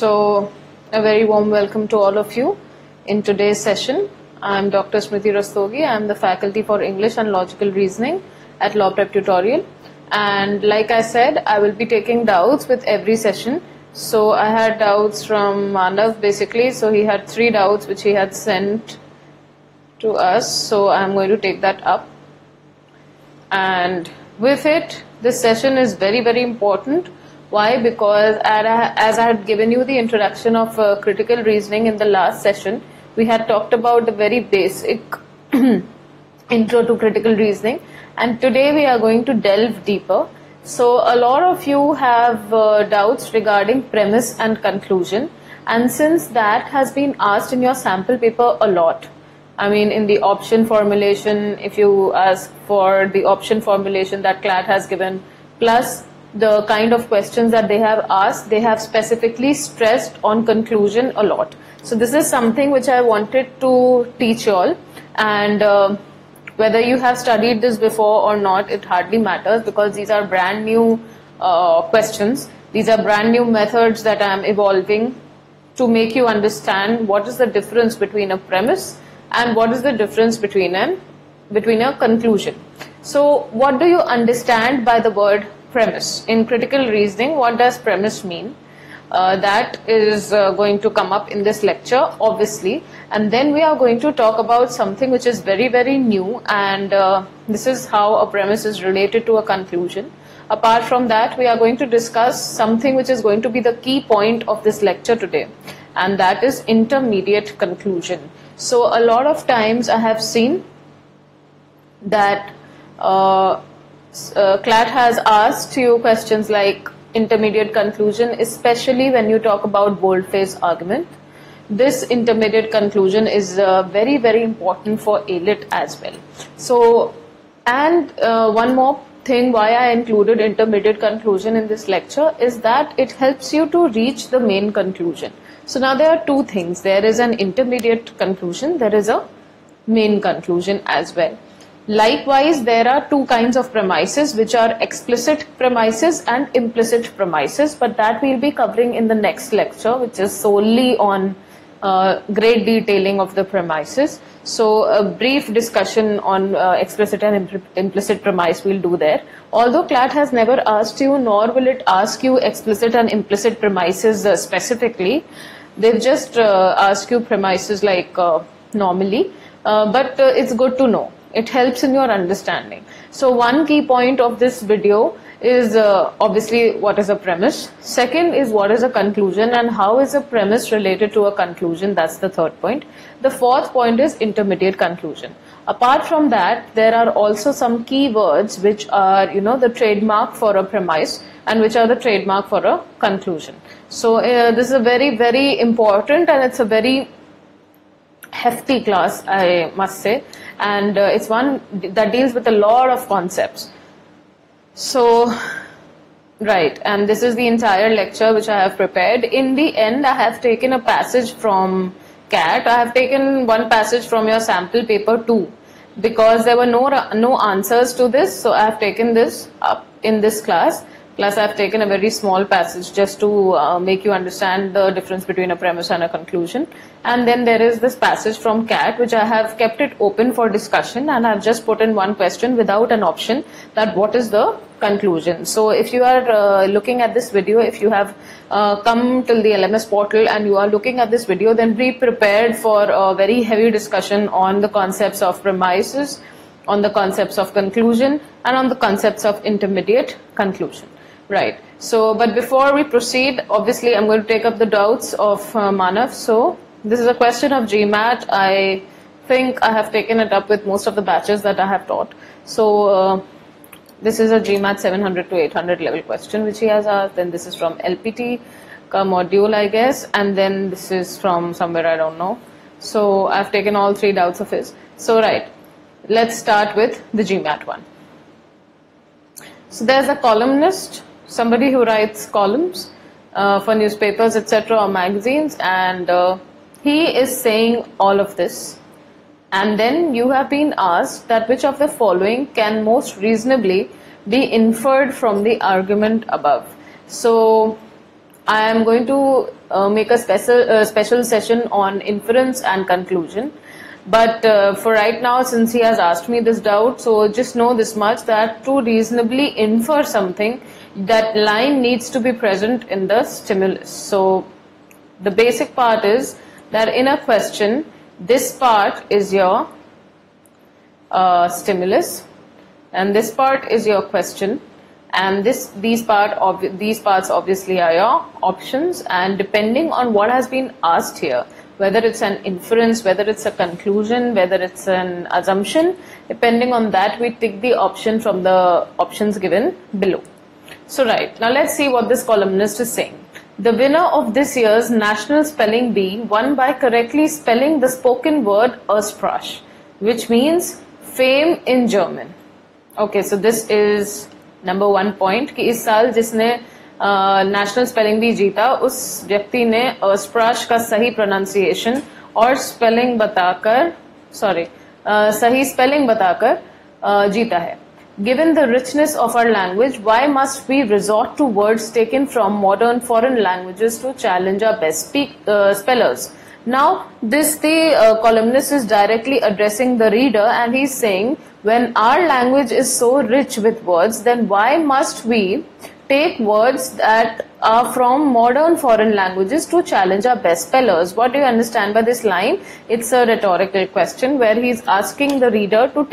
So, a very warm welcome to all of you in today's session. I'm Dr. Smriti Rastogi. I'm the faculty for English and Logical Reasoning at Law Prep Tutorial. And like I said, I will be taking doubts with every session. So, I had doubts from Manav basically. So, he had 3 doubts which he had sent to us. So, I'm going to take that up. And with it, this session is very, very important. Why? Because as I had given you the introduction of critical reasoning in the last session, we had talked about the very basic intro to critical reasoning, and today we are going to delve deeper. So a lot of you have doubts regarding premise and conclusion, and since that has been asked in your sample paper a lot, I mean in the option formulation, if you ask for the option formulation that CLAT has given, plus the kind of questions that they have asked, they have specifically stressed on conclusion a lot. So this is something which I wanted to teach you all, and whether you have studied this before or not, it hardly matters, because these are brand new questions. These are brand new methods that I am evolving to make you understand what is the difference between a premise and what is the difference between a conclusion. So what do you understand by the word premise? In critical reasoning, what does premise mean? That is going to come up in this lecture, obviously, and then we are going to talk about something which is very, very new, and this is how a premise is related to a conclusion. Apart from that, we are going to discuss something which is going to be the key point of this lecture today, and that is intermediate conclusion. So a lot of times I have seen that CLAT has asked you questions like intermediate conclusion, especially when you talk about boldface argument. This intermediate conclusion is very, very important for ALIT as well. So, and one more thing why I included intermediate conclusion in this lecture is that it helps you to reach the main conclusion. So now there are two things. There is an intermediate conclusion, there is a main conclusion as well. Likewise, there are two kinds of premises, which are explicit premises and implicit premises, but that we'll be covering in the next lecture, which is solely on great detailing of the premises. So a brief discussion on explicit and implicit premise we'll do there. Although CLAT has never asked you, nor will it ask you explicit and implicit premises specifically, they've just asked you premises like normally, but it's good to know. It helps in your understanding. So one key point of this video is obviously what is a premise. Second is what is a conclusion and how is a premise related to a conclusion. That's the third point. The fourth point is intermediate conclusion. Apart from that, there are also some keywords which are, you know, the trademark for a premise and which are the trademark for a conclusion. So this is a very, very important, and it's a very hefty class, I must say, and it's one that deals with a lot of concepts. So, right, and this is the entire lecture which I have prepared. In the end, I have taken a passage from CAT. I have taken one passage from your sample paper too, because there were no answers to this, so I have taken this up in this class. Plus, I have taken a very small passage just to make you understand the difference between a premise and a conclusion. And then there is this passage from CAT, which I have kept it open for discussion, and I have just put in one question without an option, that what is the conclusion. So if you are looking at this video, if you have come till the LMS portal and you are looking at this video, then be prepared for a very heavy discussion on the concepts of premises, on the concepts of conclusion, and on the concepts of intermediate conclusion. Right. So, but before we proceed, obviously I'm going to take up the doubts of Manav. So, this is a question of GMAT. I think I have taken it up with most of the batches that I have taught. So, this is a GMAT 700 to 800 level question which he has asked. Then this is from LPT ka module, I guess. And then this is from somewhere, I don't know. So, I've taken all 3 doubts of his. So, right. Let's start with the GMAT one. So, there's a columnist, somebody who writes columns for newspapers, etc., or magazines, and he is saying all of this, and then you have been asked that which of the following can most reasonably be inferred from the argument above. So I am going to make a special session on inference and conclusion. But for right now, since he has asked me this doubt, so just know this much, that to reasonably infer something, that line needs to be present in the stimulus. So the basic part is that in a question, this part is your stimulus, and this part is your question, and these parts obviously are your options, and depending on what has been asked here, whether it's an inference, whether it's a conclusion, whether it's an assumption, depending on that we tick the option from the options given below. So right, now let's see what this columnist is saying. The winner of this year's National Spelling Bee won by correctly spelling the spoken word Aussprache, which means fame in German. Okay, so this is number 1 point कि इस साल जिसने national spelling B जीता उस व्यक्ति ने Aussprache का सही प्रोनाउंसिएशन और स्पेलिंग बताकर सही स्पेलिंग बताकर जीता है. Given the richness of our language, why must we resort to words taken from modern foreign languages to challenge our best spellers? Now, the columnist is directly addressing the reader, and he's saying, when our language is so rich with words, then why must we take words that are from modern foreign languages to challenge our best spellers? What do you understand by this line? It's a rhetorical question where he's asking the reader to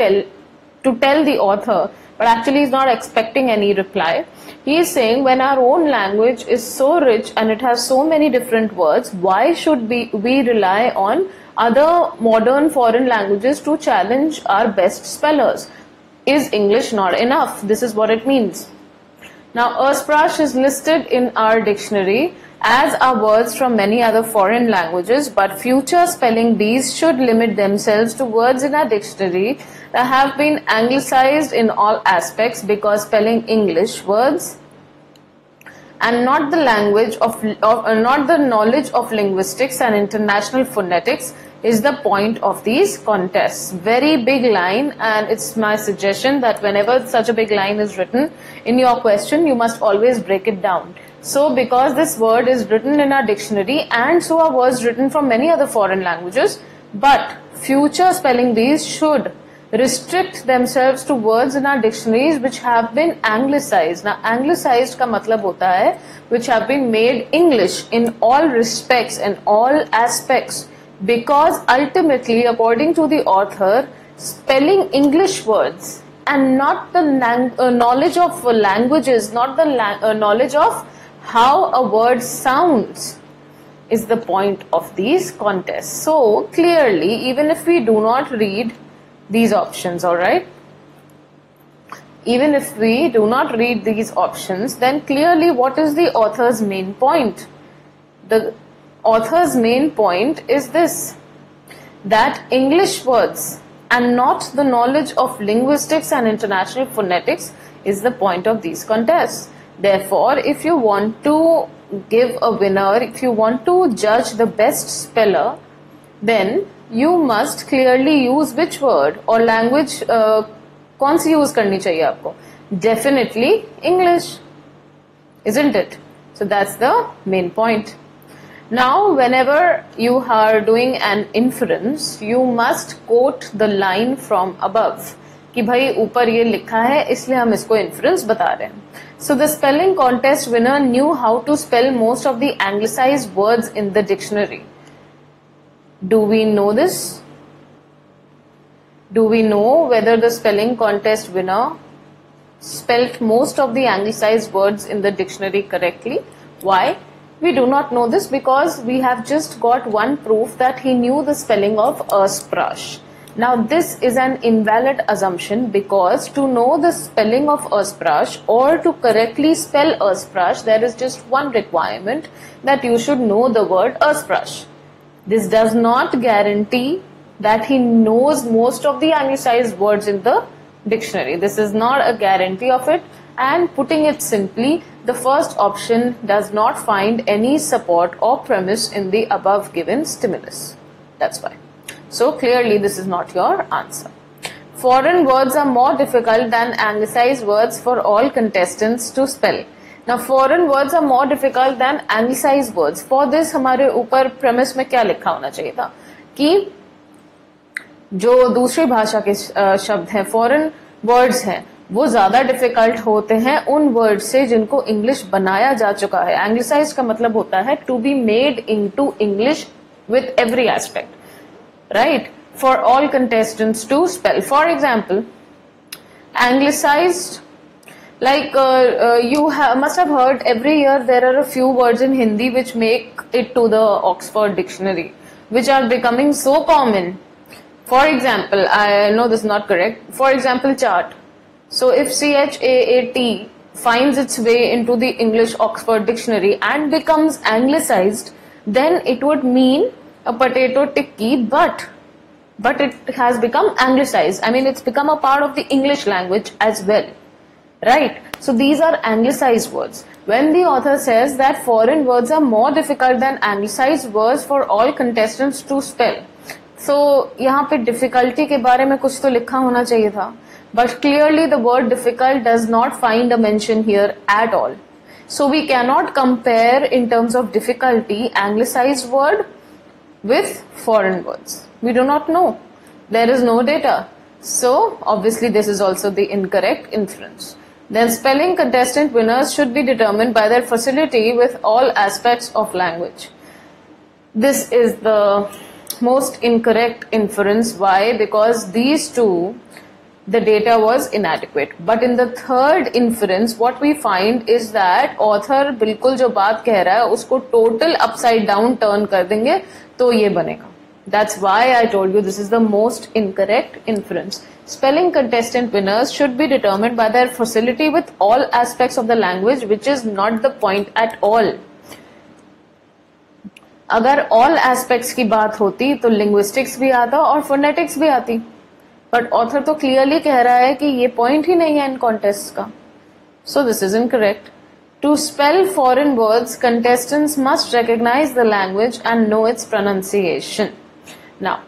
tell the author, but actually he's not expecting any reply. He is saying, when our own language is so rich and it has so many different words, why should we rely on other modern foreign languages to challenge our best spellers? Is English not enough? This is what it means. Now, Aussprache is listed in our dictionary as are words from many other foreign languages, but future spelling bees should limit themselves to words in our dictionary that have been anglicized in all aspects, because spelling English words and not the knowledge of linguistics and international phonetics is the point of these contests. Very big line, and it's my suggestion that whenever such a big line is written in your question, you must always break it down. So because this word is written in our dictionary, and so are words written from many other foreign languages, but future spelling bees should restrict themselves to words in our dictionaries which have been anglicized. Now, anglicized का मतलब होता है which have been made English in all respects and all aspects, because ultimately, according to the author, spelling English words and not the knowledge of languages, not the knowledge of how a word sounds is the point of these contests. So clearly, even if we do not read these options, alright, even if we do not read these options, then clearly what is the author's main point? The author's main point is this, that English words and not the knowledge of linguistics and international phonetics is the point of these contests. Therefore, if you want to give a winner, if you want to judge the best speller, then you must clearly use which word or language कौन सी use करनी चाहिए आपको? Definitely English, isn't it? So that's the main point. Now, whenever you are doing an inference, you must quote the line from above. कि भाई ऊपर ये लिखा है इसलिए हम इसको inference बता रहे हैं. So the spelling contest winner knew how to spell most of the anglicized words in the dictionary. Do we know this? Do we know whether the spelling contest winner spelt most of the anglicized words in the dictionary correctly? Why? We do not know this because we have just got one proof that he knew the spelling of Aussprache. Now this is an invalid assumption, because to know the spelling of Aussprache or to correctly spell Aussprache, there is just one requirement, that you should know the word Aussprache. This does not guarantee that he knows most of the anglicized words in the dictionary. This is not a guarantee of it, and putting it simply, the first option does not find any support or premise in the above given stimulus. That's why. So clearly this is not your answer. Foreign words are more difficult than anglicized words for all contestants to spell. Now foreign words are more difficult than anglicized words. For this हमारे ऊपर premise में क्या लिखा होना चाहिए था कि जो दूसरी भाषा के शब्द हैं, फॉरेन वर्ड्स हैं, वो ज्यादा डिफिकल्ट होते हैं उन वर्ड से जिनको इंग्लिश बनाया जा चुका है. एंग्लिसाइज का मतलब होता है to be made into English with every aspect, right, for all contestants to spell. For example, anglicized, like you must have heard every year there are a few words in Hindi which make it to the Oxford Dictionary, which are becoming so common. For example, I know this is not correct. For example, chart. So if CHAAT finds its way into the English Oxford Dictionary and becomes anglicized, then it would mean a potato tikki, but it has become anglicized. I mean, it's become a part of the English language as well, right? So these are anglicized words. When the author says that foreign words are more difficult than anglicized words for all contestants to spell, so यहाँ पे difficulty के बारे में कुछ तो लिखा होना चाहिए था, but clearly the word difficult does not find a mention here at all. So we cannot compare in terms of difficulty anglicized word with foreign words. We do not know. There is no data. So obviously this is also the incorrect inference. Then spelling contestant winners should be determined by their facility with all aspects of language. This is the most incorrect inference. Why? Because these two, the data was inadequate. But in the third inference, what we find is that author बिल्कुल जो बात कह रहा है उसको total upside down turn कर देंगे तो ये बनेगा. That's why I told you this is the most incorrect inference. Spelling contestant winners should be determined by their facility with all aspects of the language, which is not the point at all. अगर all aspects की बात होती तो linguistics भी आता और phonetics भी आती. But author तो clearly कह रहा है कि ये point ही नहीं है इन contests का. So this is incorrect. To spell foreign words, contestants must recognize the language and know its pronunciation. Now,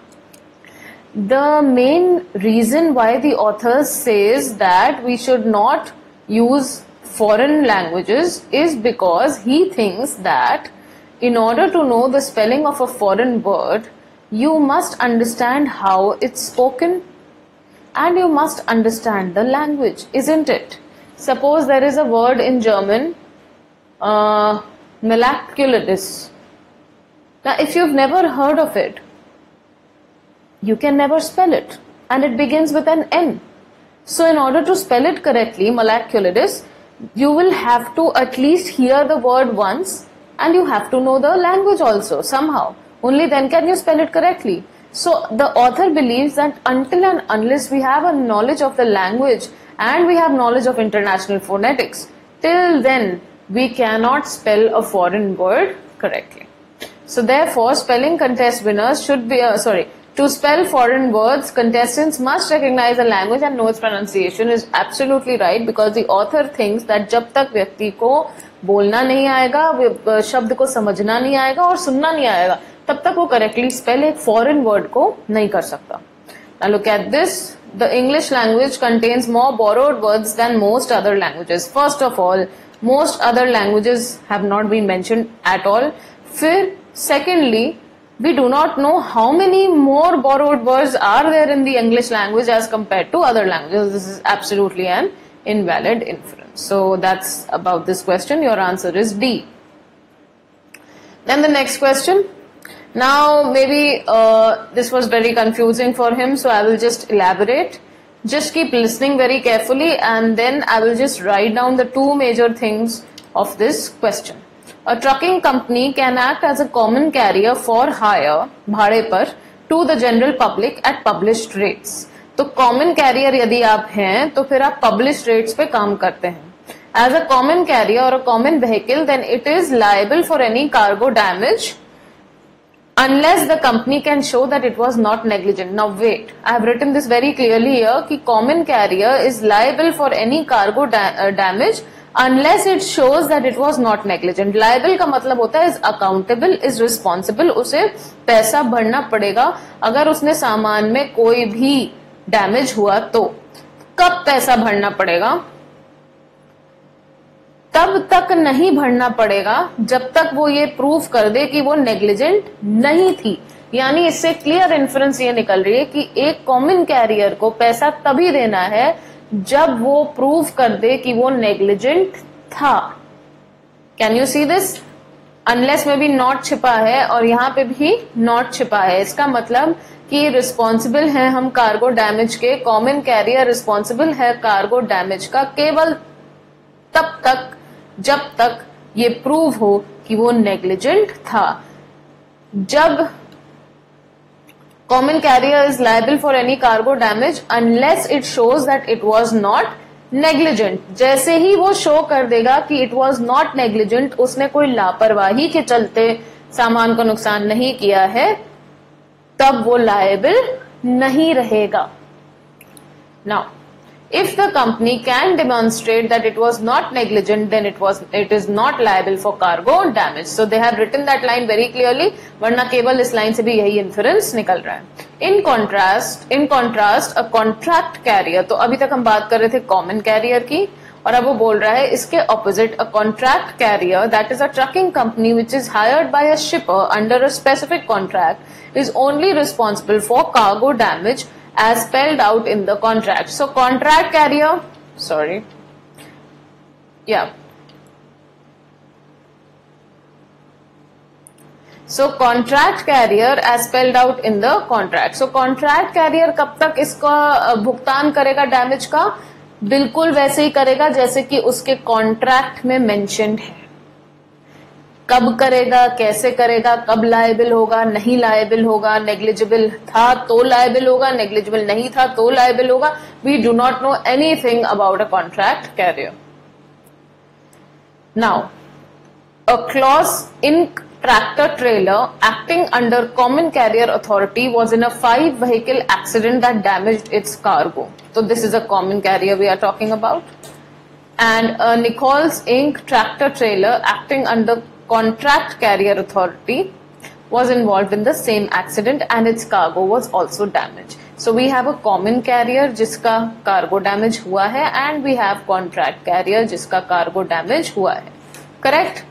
the main reason why the author says that we should not use foreign languages is because he thinks that in order to know the spelling of a foreign word, you must understand how it's spoken and you must understand the language, isn't it? Suppose there is a word in German, malaculous. Now, if you've never heard of it, you can never spell it, and it begins with an N. So in order to spell it correctly, malaculous, you will have to at least hear the word once and you have to know the language also somehow. Only then can you spell it correctly. So the author believes that until and unless we have a knowledge of the language and we have knowledge of international phonetics, till then we cannot spell a foreign word correctly. So therefore, spelling contest winners should be, to spell foreign words, contestants must recognize the language and know its pronunciation is absolutely right, because the author thinks that जब तक व्यक्ति को बोलना नहीं आएगा, शब्द को समझना नहीं आएगा और सुनना नहीं आएगा, तब तक वो correctly spell एक foreign word को नहीं कर सकता. Now look at this. The English language contains more borrowed words than most other languages. First of all, most other languages have not been mentioned at all. फिर secondly, we do not know how many more borrowed words are there in the English language as compared to other languages. This is absolutely an invalid inference. So that's about this question. Your answer is D. Then the next question. Now maybe this was very confusing for him, so I will just elaborate. Just keep listening very carefully and then I will just write down the two major things of this question. A trucking company can act as a common carrier for hire, भाड़े पर, to the general public at published rates. तो common carrier यदि आप हैं, तो फिर आप published rates पे काम करते हैं. As a common carrier or a common vehicle, then it is liable for any cargo damage unless the company can show that it was not negligent. Now wait, I have written this very clearly here कि common carrier is liable for any cargo damage unless it shows that it was not negligent. Liable का मतलब होता है is accountable, is responsible, उसे पैसा भरना पड़ेगा अगर उसने सामान में कोई भी डैमेज हुआ तो. कब पैसा भरना पड़ेगा? तब तक नहीं भरना पड़ेगा जब तक वो ये प्रूव कर दे कि वो नेग्लिजेंट नहीं थी। यानी इससे क्लियर इन्फ्रेंस ये निकल रही है कि एक कॉमन कैरियर को पैसा तभी देना है जब वो प्रूव कर दे कि वो नेग्लिजेंट था। Can you see this? Unless में भी नॉट छिपा है और यहाँ पे भी नॉट छिपा है। इसका मतलब कि रिस्पॉन्सिबल है हम कार्गो डैमेज के, कॉमन कैरियर रिस्पॉन्सिबल है कार्गो डैमेज का केवल तब तक जब तक ये प्रूव हो कि वो नेग्लिजेंट था। जब common carrier is liable for any cargo damage unless it shows that it was not negligent. जैसे ही वो शो कर देगा कि इट वाज नॉट नेग्लिजेंट, उसने कोई लापरवाही के चलते सामान को नुकसान नहीं किया है, तब वो लायबल नहीं रहेगा। Now if the company can demonstrate that it was not negligent, then it is not liable for cargo damage. So they have written that line very clearly, वरना केवल इस लाइन से भी यही इन्फ्रेंस निकल रहा है। In contrast a contract carrier, तो अभी तक हम बात कर रहे थे कॉमन कैरियर की, और अब वो बोल रहा है इसके opposite, a contract carrier that is a trucking company which is hired by a shipper under a specific contract is only responsible for cargo damage as spelled out in the contract. So contract carrier, So contract carrier as spelled out in the contract. So contract carrier कब तक इसका भुगतान करेगा damage का? बिल्कुल वैसे ही करेगा जैसे कि उसके कॉन्ट्रैक्ट में मेंशन्ड है। कब करेगा, कैसे करेगा, कब लायबल होगा, नहीं लायबल होगा, नेग्लिजिबल था तो लायबल होगा, नेग्लिजिबल नहीं था तो लायबल होगा। We do not know anything about a contract carrier. Now a clause in tractor trailer acting under common carrier authority was in a 5-vehicle accident that damaged its cargo. So this is a common carrier we are talking about. And a Nichols Inc. tractor trailer acting under contract carrier authority was involved in the same accident and its cargo was also damaged. So we have a common carrier जिसका cargo damage हुआ है and we have contract carrier जिसका cargo damage हुआ है. Correct?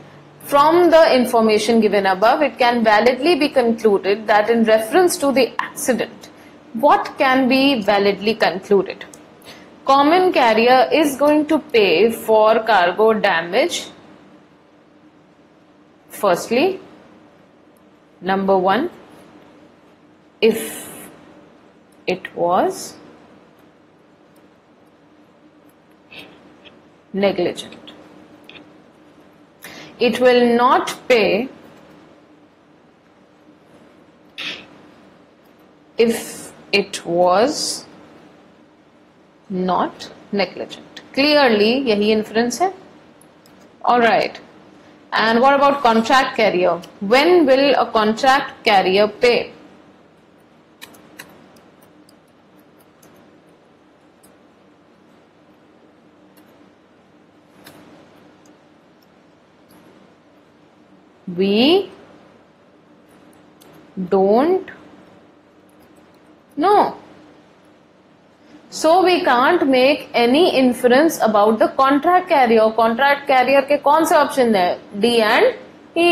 From the information given above, it can validly be concluded that in reference to the accident, what can be validly concluded? Common carrier is going to pay for cargo damage. Firstly, number one, if it was negligent. It will not pay if it was not negligent. Clearly, यही inference है. All right. And what about contract carrier? When will a contract carrier pay? We don't know. So we can't make any inference about the contract carrier. Contract carrier के कौन से option है? D and E.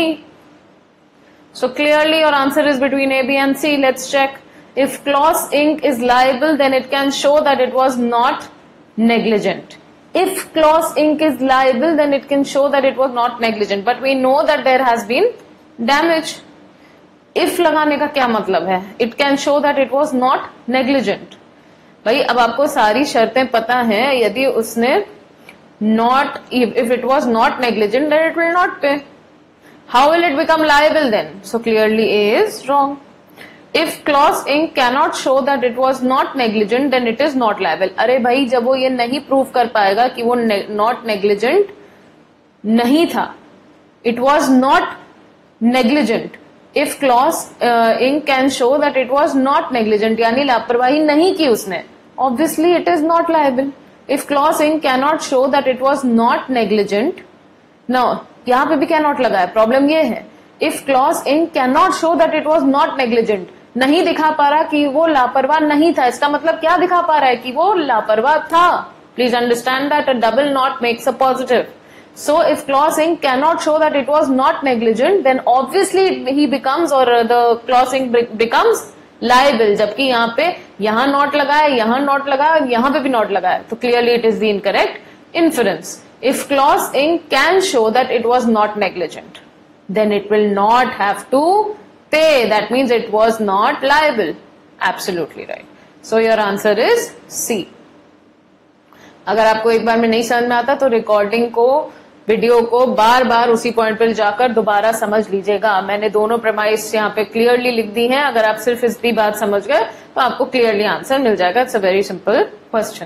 So clearly your answer is between A, B and C. Let's check. If Claus Inc. is liable, then it can show that it was not negligent. If Claus Inc. is liable, then it can show that it was not negligent. But we know that there has been damage. If लगाने का क्या मतलब है? It can show that it was not negligent. भाई अब आपको सारी शर्तें पता हैं। यदि उसने not, if it was not negligent, then it will not pay. How will it become liable then? So clearly A is wrong. If Claus Inc. cannot show that it was not negligent, then it is not liable. अरे भाई जब वो ये नहीं prove कर पाएगा कि वो not negligent नहीं था, it was not negligent. If Claus Inc. can show that it was not negligent, यानी लापरवाही नहीं की उसने, obviously it is not liable. If Claus Inc. cannot show that it was not negligent, now यहाँ पे भी cannot लगा है, प्रॉब्लम ये है. If Claus Inc. cannot show that it was not negligent, नहीं दिखा पा रहा कि वो लापरवाह नहीं था, इसका मतलब क्या दिखा पा रहा है कि वो लापरवाह था. Please understand that a double not makes a positive. So if clause ing cannot show that it was not negligent, then obviously he becomes, or the clause ing becomes liable. जबकि यहाँ पे यहाँ not लगा है, यहाँ not लगा है, यहाँ पे भी not लगा है, तो clearly it is the incorrect inference. If clause ing can show that it was not negligent, then it will not have to pay. That means it was not liable. Absolutely right. So your answer is C. अगर आपको एक बार में नहीं समझ में आता तो recording को, वीडियो को बार बार उसी पॉइंट पर जाकर दोबारा समझ लीजिएगा. मैंने दोनों प्रेमाइस यहाँ पे क्लियरली लिख दी हैं. अगर आप सिर्फ इतनी बात समझ गए तो आपको क्लियरली आंसर मिल जाएगा. It's a very simple question.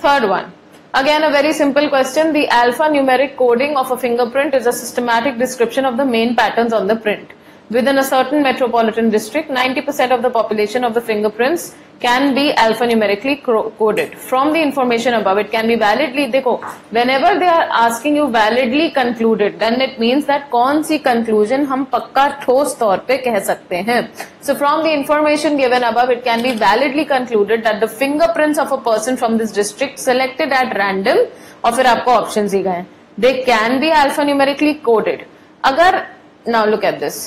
Third one, again a very simple question. The alphanumeric coding of a fingerprint is a systematic description of the main patterns on the print. Within a certain metropolitan district, 90% of the population of the fingerprints can be alphanumerically coded. From the information above, it can be validly, देखो, whenever they are asking you validly concluded, then it means that कौन सी conclusion हम पक्का ठोस तौर पे कह सकते हैं. So from the information given above, it can be validly concluded that the fingerprints of a person from this district selected at random, और फिर आपको options दी गए, they can be alphanumerically coded. अगर, now look at this.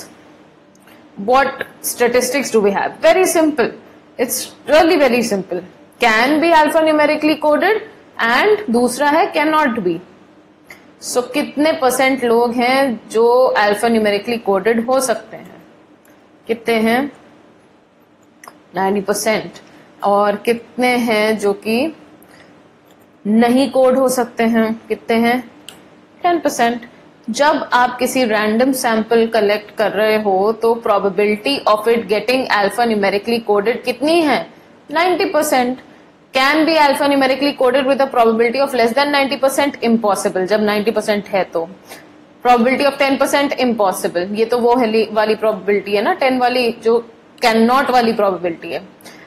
What statistics do we have? Very simple. It's really very simple. Can be alphanumerically coded and दूसरा है cannot be. So कितने percent लोग हैं जो alphanumerically coded हो सकते हैं? कितने हैं? 90%. और कितने हैं जो कि नहीं कोड हो सकते हैं? कितने हैं? 10%. जब आप किसी रैंडम सैंपल कलेक्ट कर रहे हो तो probability of it getting alpha numerically coded कितनी है? 90%. Can be alpha numerically coded with a probability of less than 90%? Impossible. जब 90% है तो. Probability of 10% impossible. ये तो वो वाली प्रोबेबिलिटी है ना, 10 वाली, जो कैन नॉट वाली प्रोबेबिलिटी है.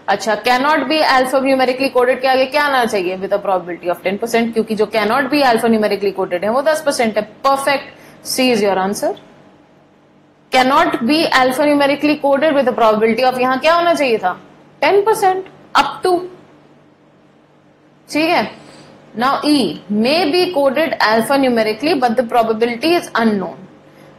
अच्छा, cannot be alpha numerically coded के आगे क्या आना चाहिए? विद अ प्रोबेबिलिटी ऑफ 10%, क्योंकि जो cannot be alpha numerically coded है वो 10% है. Perfect. C is your answer. Cannot be alpha numerically coded with a probability of, यहां क्या होना चाहिए था? 10% अप टू. ठीक है. Now E, may be coded alpha numerically but the probability is unknown.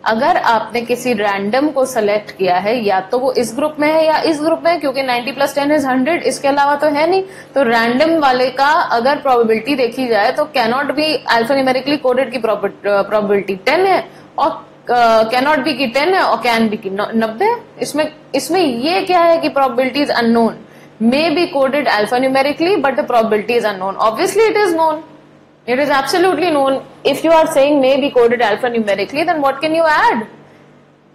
अगर आपने किसी रैंडम को सेलेक्ट किया है, या तो वो इस ग्रुप में है या इस ग्रुप में है, क्योंकि 90 + 10 इज 100, इसके अलावा तो है नहीं. तो रैंडम वाले का अगर प्रोबेबिलिटी देखी जाए तो cannot be alpha numerically coded की प्रोबेबिलिटी 10 है, और कैनॉट बी की 10 है, और कैन बी की 90. इसमें ये क्या है कि probability is unknown. May be coded alpha numerically but the probability is unknown. Obviously it is known. It is absolutely known. If you are saying may be coded alphanumerically, then what can you add?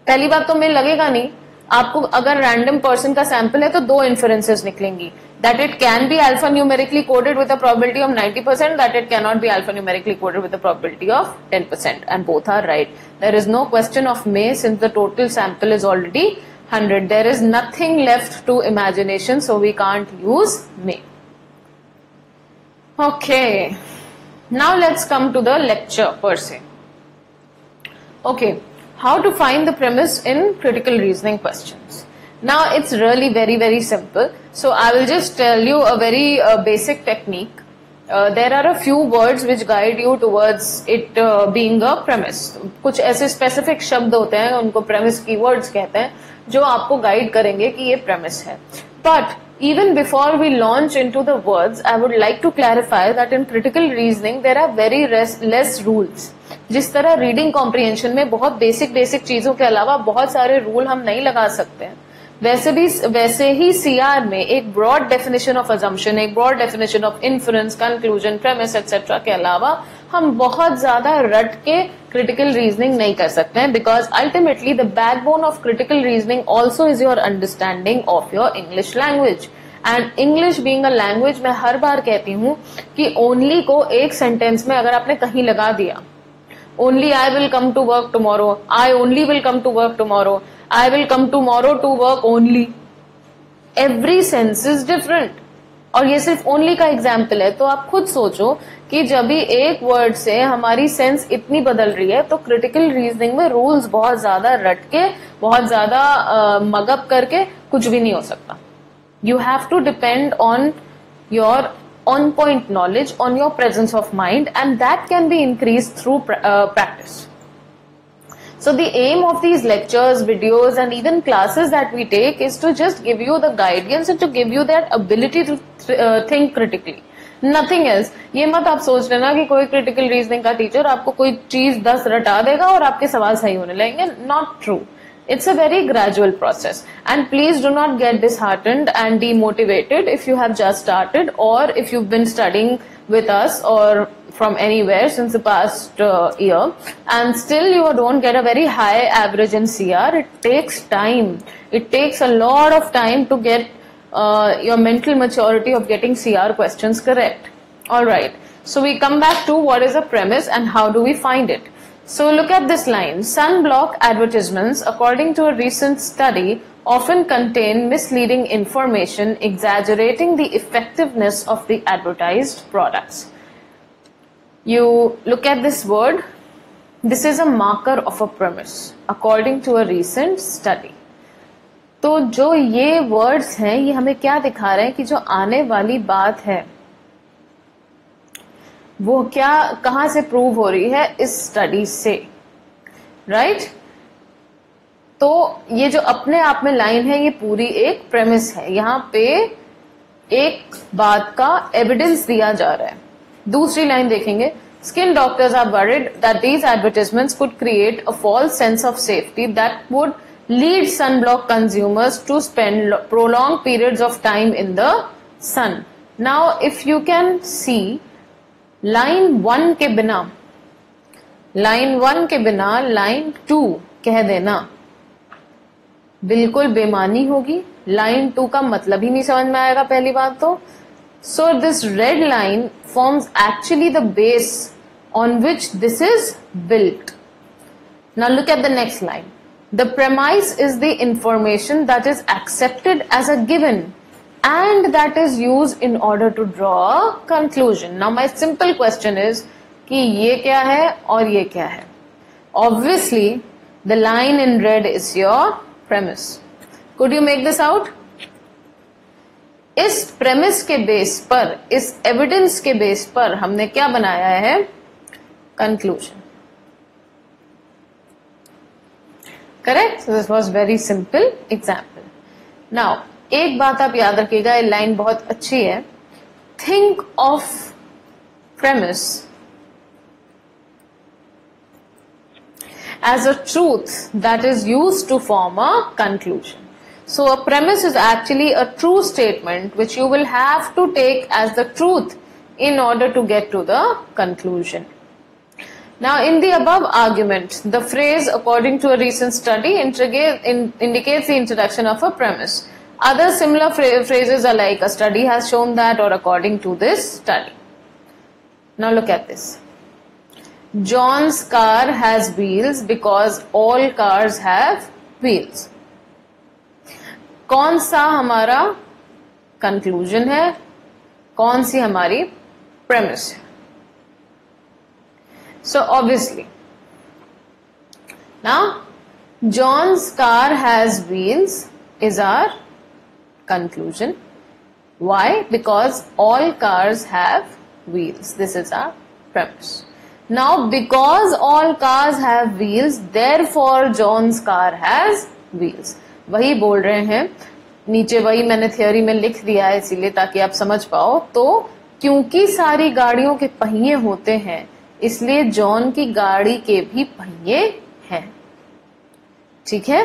पहली बात तो mail लगेगा नहीं. आपको अगर random person का sample है तो दो इन्फरेंसेस निकलेंगी. That it can be alphanumerically coded with a probability of 90%, that it cannot be alphanumerically coded with a probability of 10%, and both are right. There is no question of may since the total sample is already 100. There is nothing left to imagination, so we can't use may. Okay. Now let's come to the lecture per se. Okay, how to find the premise in critical reasoning questions. Now it's really very, very simple. So I will just tell you a very basic technique. There are a few words which guide you towards it being a premise. कुछ ऐसे specific शब्द होते हैं, उनको premise keywords कहते हैं, जो आपको guide करेंगे कि ये premise है. But even before we launch into the words, I would like to clarify that in critical reasoning there are very less rules. जिस तरह रीडिंग कॉम्प्रिहेंशन में बहुत बेसिक चीजों के अलावा बहुत सारे रूल हम नहीं लगा सकते हैं, वैसे ही सीआर में एक ब्रॉड डेफिनेशन ऑफ अजम्पशन, एक broad definition of inference, conclusion, premise etcetera के अलावा हम बहुत ज्यादा रट के क्रिटिकल रीजनिंग नहीं कर सकते हैं. Because ultimately the backbone of critical reasoning also is your understanding of your English language. And English being a language, मैं हर बार कहती हूँ कि ओनली को एक सेंटेंस में अगर आपने कहीं लगा दिया, only I will come to work tomorrow, I only will come to work tomorrow, I will come tomorrow to work only. Every sense is different. और ये सिर्फ only का एग्जाम्पल है. तो आप खुद सोचो कि जब भी एक वर्ड से हमारी सेंस इतनी बदल रही है, तो क्रिटिकल रीजनिंग में रूल्स बहुत ज्यादा रट के, बहुत ज्यादा मगअप करके कुछ भी नहीं हो सकता. You have to depend on your on point knowledge on your presence of mind, and that can be increased through practice. So the aim of these lectures, videos and even classes that we take is to just give you the guidance and to give you that ability to think critically. Nothing else. ये मत आप सोच लेना कि कोई critical reasoning का teacher आपको कोई चीज 10 रटा देगा और आपके सवाल सही होने लगेंगे. Not true. It's a very gradual process, and please do not get disheartened and demotivated if you have just started, or if you've been studying with us or from anywhere since the past year and still you don't get a very high average in CR. It takes time. It takes a lot of time to get your mental maturity of getting CR questions correct. Alright, so we come back to what is a premise and how do we find it. So look at this line. Sunblock advertisements, according to a recent study, often contain misleading information exaggerating the effectiveness of the advertised products. You look at this word. This is a marker of a premise, according to a recent study. तो जो ये words हैं ये हमें क्या दिखा रहे हैं कि जो आने वाली बात है वो क्या कहां से प्रूव हो रही है, इस स्टडी से, राइट? तो ये जो अपने आप में लाइन है ये पूरी एक प्रेमिस है. यहां पे एक बात का एविडेंस दिया जा रहा है. दूसरी लाइन देखेंगे. Skin doctors are worried that these advertisements could create a false sense of safety that would lead sunblock consumers to spend prolonged periods of time in the sun. Now, if you can see, line 1 के बिना line 2 कह देना बिल्कुल बेमानी होगी. line 2 का मतलब ही नहीं समझ में आएगा पहली बात तो. So this red line forms actually the base on which this is built. Now look at the next line. The premise is the information that is accepted as a given and that is used in order to draw a conclusion. Now my simple question is कि ये क्या है और ये क्या है? Obviously the line in red is your premise. Could you make this out? इस premise के बेस पर, इस एविडेंस के बेस पर हमने क्या बनाया है? Conclusion. Correct? This was very simple example. Now एक बात आप याद रखिएगा, ये लाइन बहुत अच्छी है. Think of premise as a truth that is used to form a conclusion. So a premise is actually a true statement which you will have to take as the truth in order to get to the conclusion. Now in the above argument, the phrase according to a recent study indicates the introduction of a premise. Other similar phrases are like a study has shown that or according to this study. Now look at this. John's car has wheels because all cars have wheels. कौन सा हमारा conclusion है, कौन सी हमारी premise है? So obviously now John's car has wheels is our conclusion. Why? Because all cars have wheels. This is our premise. Now because all cars have wheels, therefore John's car has wheels. वही बोल रहे हैं नीचे, वही मैंने theory में लिख दिया है इसीलिए ताकि आप समझ पाओ. तो क्योंकि सारी गाड़ियों के पहिए होते हैं इसलिए जॉन की गाड़ी के भी पहिए हैं. ठीक है?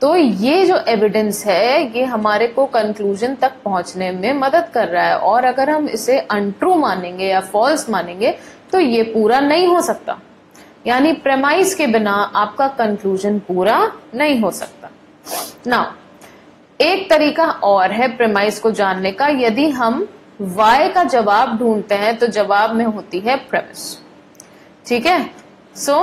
तो ये जो एविडेंस है ये हमारे को कंक्लूजन तक पहुंचने में मदद कर रहा है, और अगर हम इसे अनट्रू मानेंगे या फॉल्स मानेंगे तो ये पूरा नहीं हो सकता. यानी प्रेमाइज के बिना आपका कंक्लूजन पूरा नहीं हो सकता. नाउ एक तरीका और है प्रेमाइज को जानने का. यदि हम वाई का जवाब ढूंढते हैं तो जवाब में होती है प्रेमिस. ठीक है? सो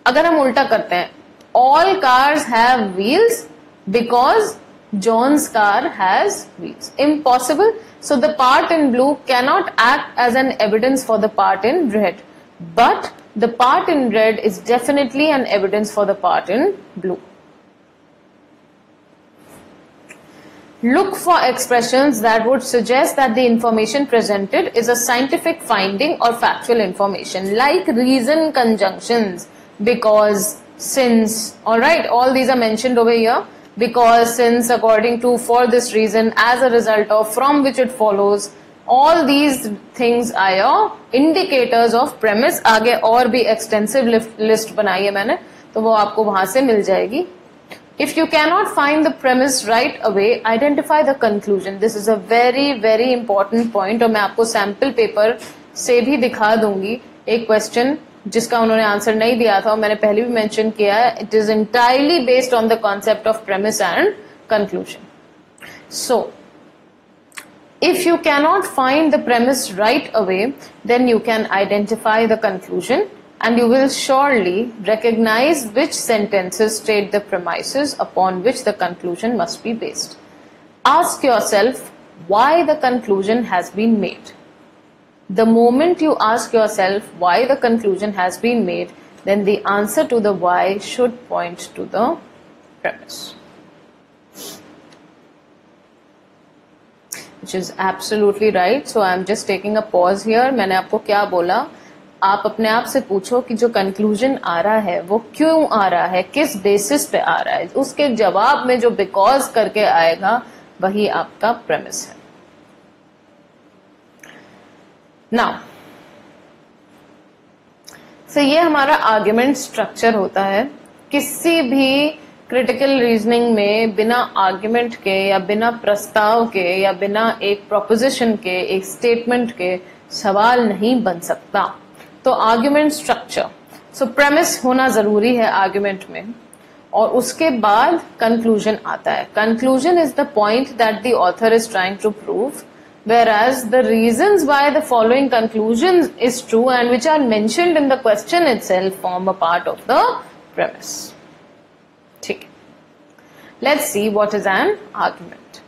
अगर हम उल्टा करते हैं, all cars have wheels because John's car has wheels. Impossible. So the part in blue cannot act as an evidence for the part in red, but the part in red is definitely an evidence for the part in blue. look for expressions that would suggest that the information presented is a scientific finding or factual information, like reason conjunctions, because, since. Alright, all these are mentioned over here. Because, since, according to, for this reason, as a result of, from which it follows. All these things are your indicators of premise. आगे और भी extensive list बनाई है मैंने, तो वो आपको वहां से मिल जाएगी. If you cannot find the premise right away, identify the conclusion. This is a very very important point, और मैं आपको sample paper से भी दिखा दूंगी एक question जिसका उन्होंने आंसर नहीं दिया था और मैंने पहले भी मेंशन किया है. It is entirely based on the concept of premise and conclusion. So, if you cannot find the premise right away, then you can identify the conclusion, and you will surely recognize which sentences state the premises upon which the conclusion must be based. Ask yourself why the conclusion has been made. The moment you ask yourself why the conclusion has been made, then the answer to the why should point to the premise. Which is absolutely right. So I am just taking a pause here. मैंने आपको क्या बोला, आप अपने आप से पूछो कि जो कंक्लूजन आ रहा है वो क्यों आ रहा है, किस बेसिस पे आ रहा है. उसके जवाब में जो बिकॉज करके आएगा वही आपका प्रेमिस है. नाउ so ये हमारा आर्ग्यूमेंट स्ट्रक्चर होता है. किसी भी क्रिटिकल रीजनिंग में बिना आर्ग्यूमेंट के या बिना प्रस्ताव के या बिना एक प्रोपोजिशन के, एक स्टेटमेंट के सवाल नहीं बन सकता. तो आर्ग्यूमेंट स्ट्रक्चर, सो प्रेमिस होना जरूरी है आर्ग्यूमेंट में, और उसके बाद कंक्लूजन आता है. Conclusion is the point that the author is trying to prove, whereas the reasons why the following conclusion is true and which are mentioned in the question itself form a part of the premise. ठीक. Let's see what is an argument.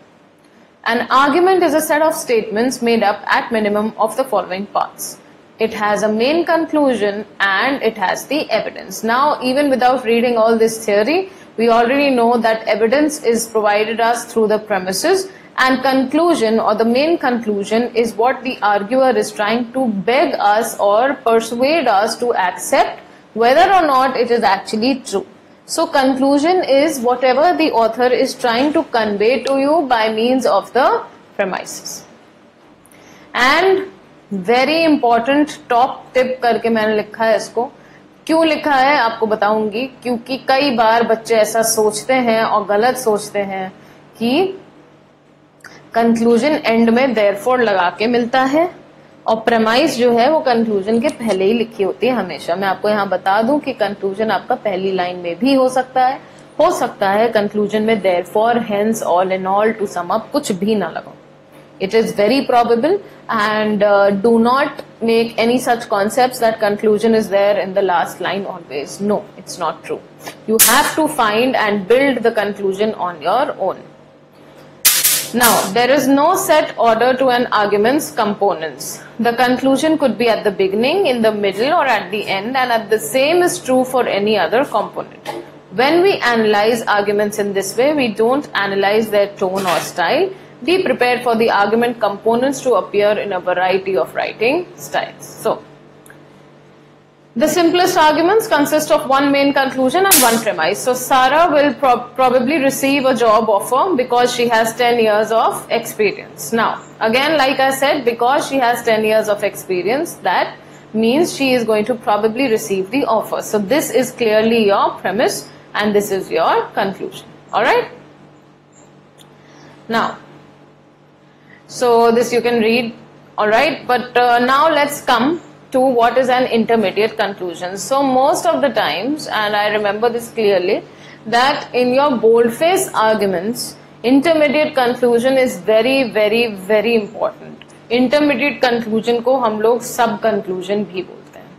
An argument is a set of statements made up at minimum of the following parts. It has a main conclusion and it has the evidence. Now, even without reading all this theory, we already know that evidence is provided us through the premises, and conclusion or the main conclusion is what the arguer is trying to beg us or persuade us to accept whether or not it is actually true. So conclusion is whatever the author is trying to convey to you by means of the premises. And very important top tip करके मैंने लिखा है इसको. क्यों लिखा है आपको बताऊंगी, क्योंकि कई बार बच्चे ऐसा सोचते हैं और गलत सोचते हैं कि कंक्लूजन एंड में देयरफॉर लगा के मिलता है और प्रेमाइस जो है वो कंक्लूजन के पहले ही लिखी होती है हमेशा. मैं आपको यहाँ बता दूं कि कंक्लूजन आपका पहली लाइन में भी हो सकता है कंक्लूजन में therefore, hence, all in all, to sum up कुछ भी ना लगाओ. It is very probable, and do not make any such concepts that conclusion is there in the last line always. No, it's not true. You have to find and build the conclusion on your own. Now, there is no set order to an argument's components. The conclusion could be at the beginning, in the middle, or at the end, and the same is true for any other component. When we analyze arguments in this way, we don't analyze their tone or style. Be prepared for the argument components to appear in a variety of writing styles. So, the simplest arguments consist of one main conclusion and one premise. So, Sarah will probably receive a job offer because she has 10 years of experience. Now, again, like I said, because she has 10 years of experience, that means she is going to probably receive the offer. So, this is clearly your premise and this is your conclusion. Alright? Now, so this you can read, alright, but now let's come to what is an intermediate conclusion. So most of the times, and I remember this clearly, that in your boldface arguments, intermediate conclusion is very very very important. Intermediate conclusion को हम लोग सब conclusion भी बोलते हैं.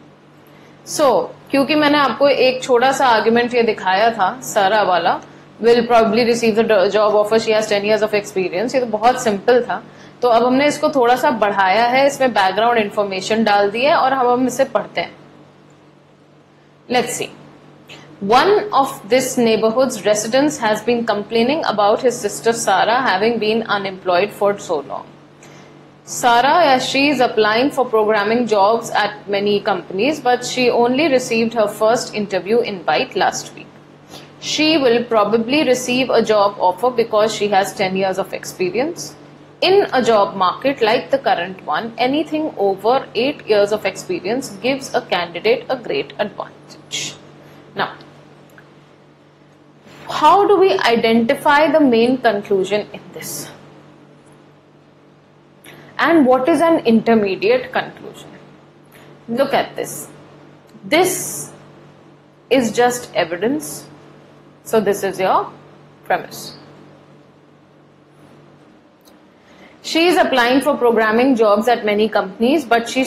So क्योंकि मैंने आपको एक छोटा सा argument ये दिखाया था, सारा वाला, will probably receive the job offer, she has 10 years of experience, ये तो बहुत सिंपल था. तो अब हमने इसको थोड़ा सा बढ़ाया है, इसमें बैकग्राउंड इंफॉर्मेशन डाल दी है और हम इसे पढ़ते हैं. Let's see. One of this neighborhood's residents has been complaining about his sister Sarah having been unemployed for so long. Sarah, as she is applying for programming jobs at many companies, but she only received her first interview invite last week. She will probably receive a job offer because she has 10 years of experience. In a job market like the current one, anything over 8 years of experience gives a candidate a great advantage. Now, how do we identify the main conclusion in this? And what is an intermediate conclusion? Look at this. This is just evidence. So this is your premise. She is applying for programming jobs at many companies, but she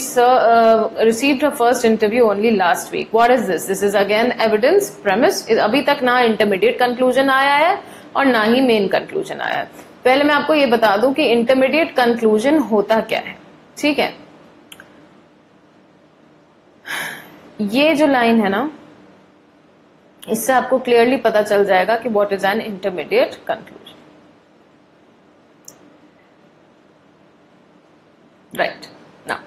received her first interview only last week. What is this? This is again evidence, premise. अभी तक ना intermediate conclusion आया है और ना ही main conclusion आया है. पहले मैं आपको ये बता दूं कि इंटरमीडिएट कंक्लूजन होता क्या है. ठीक है, ये जो लाइन है ना, इससे आपको क्लियरली पता चल जाएगा कि what is an intermediate conclusion. Right. Now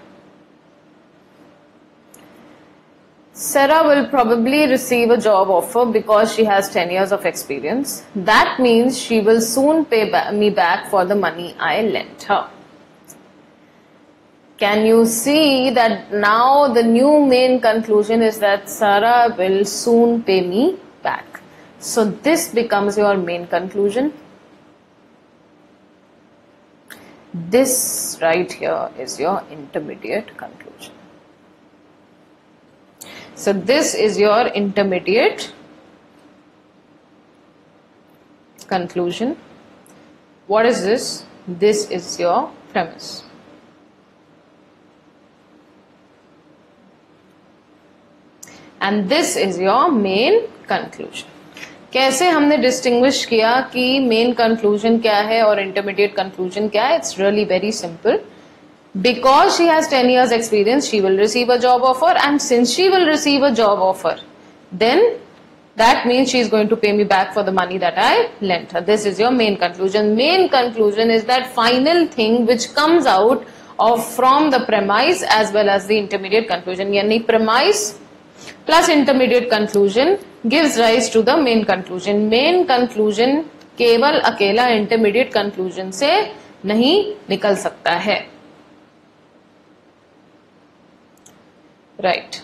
Sarah will probably receive a job offer because she has 10 years of experience. That means she will soon pay me back for the money I lent her. Can you see that now the new main conclusion is that Sarah will soon pay me back. So this becomes your main conclusion. This right here is your intermediate conclusion. So this is your intermediate conclusion. What is this? This is your premise. And this is your main conclusion. कैसे हमने distinguish किया कि main conclusion क्या है और intermediate conclusion क्या है? It's really very simple. Because she has 10 years experience, she will receive a job offer, and since she will receive a job offer, then that means she is going to pay me back for the money that I lent her. This is your main conclusion. Main conclusion is that final thing which comes out of from the premise as well as the intermediate conclusion. Yani premise plus intermediate conclusion gives rise to the main conclusion. Main conclusion केवल अकेला intermediate conclusion से नहीं निकल सकता है. Right.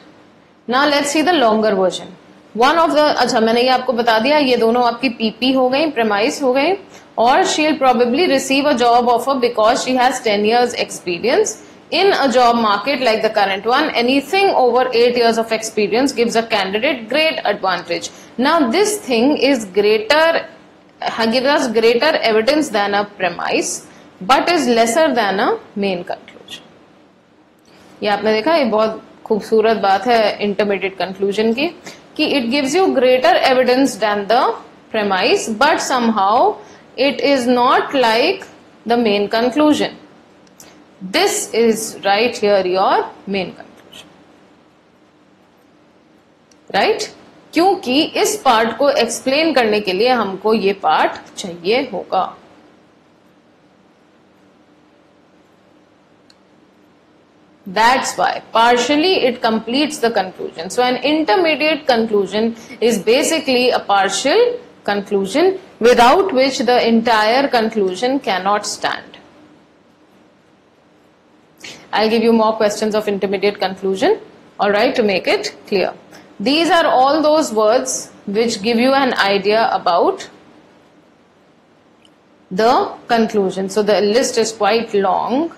Now let's see the longer version. One of the, अच्छा मैंने ये आपको बता दिया, ये दोनों आपकी PP हो गई, premise हो गई, और she'll probably receive a job offer because she has 10 years experience. In a job market like the current one, anything over 8 years of experience gives a candidate great advantage. Now this thing is greater, gives us greater evidence than a premise, but is lesser than a main conclusion. ये आपने देखा, ये बहुत खूबसूरत बात है intermediate conclusion की, कि it gives you greater evidence than the premise, but somehow it is not like the main conclusion. This is right here your main conclusion. Right, क्योंकि इस पार्ट को एक्सप्लेन करने के लिए हमको ये पार्ट चाहिए होगा. That's why partially it completes the conclusion. So an intermediate conclusion is basically a partial conclusion without which the entire conclusion cannot stand. I'll give you more questions of intermediate conclusion, alright, to make it clear. These are all those words which give you an idea about the conclusion. So the list is quite long.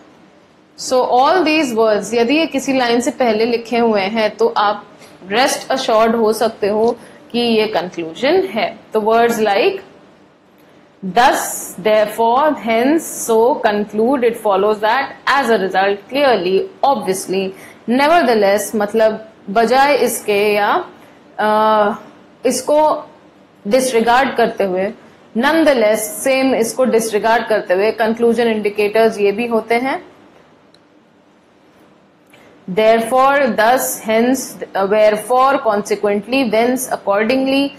So all these words, यदि ये किसी line से पहले लिखे हुए हैं तो आप रेस्ट अश्योर्ड हो सकते हो कि ये कंक्लूजन है. तो words like thus, therefore, hence, so, conclude, it follows that, as a result, clearly, obviously, nevertheless, मतलब बजाय इसके या इसको डिसरिगार्ड करते हुए, nonetheless, सेम इसको डिसरिगार्ड करते हुए, कंक्लूजन इंडिकेटर्स ये भी होते हैं. therefore, thus, hence, wherefore, consequently, whence, accordingly,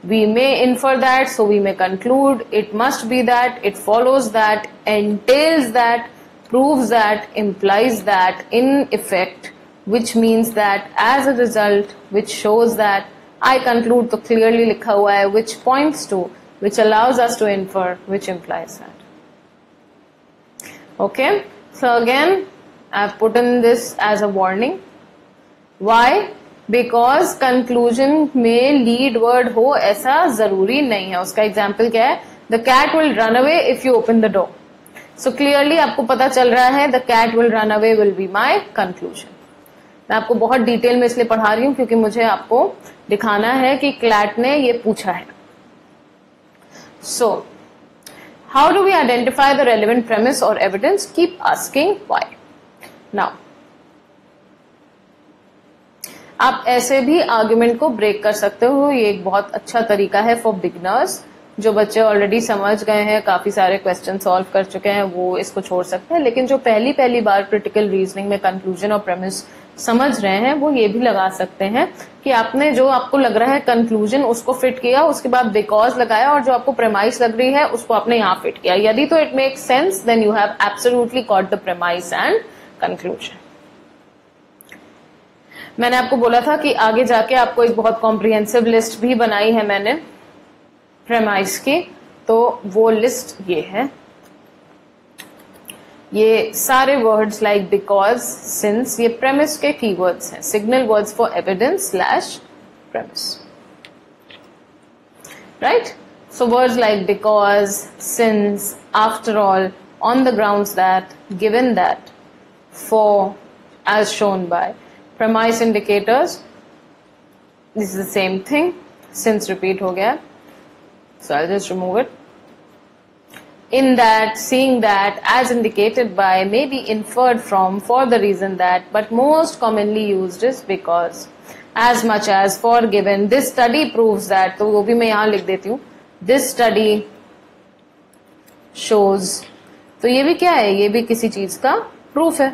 we may infer that, so we may conclude, it must be that, it follows that, entails that, proves that, implies that, in effect, which means that, as a result, which shows that, I conclude, तो clearly लिखा हुआ है, which points to, which allows us to infer, which implies that. Okay, so again, I've put in this as a warning. Why? Because conclusion में lead word हो ऐसा जरूरी नहीं है. उसका example क्या है? The cat will run away if you open the door. So clearly आपको पता चल रहा है the cat will run away will be my conclusion. मैं आपको बहुत डिटेल में इसलिए पढ़ा रही हूं क्योंकि मुझे आपको दिखाना है कि क्लैट ने ये पूछा है. So, how do we identify the relevant premise or evidence? Keep asking why. Now, आप ऐसे भी आर्ग्यूमेंट को ब्रेक कर सकते हो. ये एक बहुत अच्छा तरीका है फॉर बिगिनर्स. जो बच्चे ऑलरेडी समझ गए हैं, काफी सारे क्वेश्चन सॉल्व कर चुके हैं, वो इसको छोड़ सकते हैं. लेकिन जो पहली बार क्रिटिकल रीजनिंग में कंक्लूजन और प्रेमिस समझ रहे हैं, वो ये भी लगा सकते हैं कि आपने जो आपको लग रहा है कंक्लूजन उसको फिट किया, उसके बाद बिकॉज लगाया, और जो आपको प्रेमाइस लग रही है उसको आपने यहाँ फिट किया. यदि तो it makes sense, then you have absolutely got the premise and conclusion. मैंने आपको बोला था कि आगे जाके आपको एक बहुत कॉम्प्रिहेंसिव लिस्ट भी बनाई है मैंने प्रेमाइस की, तो वो लिस्ट ये है. ये सारे वर्ड्स लाइक बिकॉज, सिंस, ये प्रेमिस के कीवर्ड्स हैं, signal words for evidence slash premise. Right? So words like because, since, after all, on the grounds that, given that, for, as shown by. Premise indicators, this is the same thing. Since repeat हो गया, so I'll just remove it. In that, seeing that, as indicated by, may be inferred from, for the reason that, but most commonly used is because. As much as, for, given. This study proves that, तो वो भी मैं यहाँ लिख देती हूँ. This study shows. तो ये भी क्या है? ये भी किसी चीज का proof है.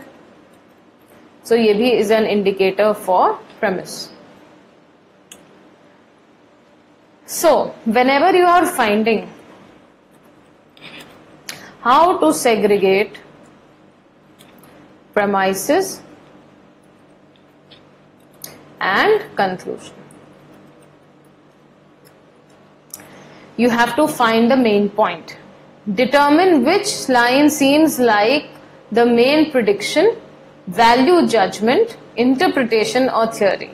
So ये भी is an indicator for premise. So whenever you are finding how to segregate premises and conclusion, you have to find the main point. Determine which line seems like the main prediction, value, judgement, interpretation और theory.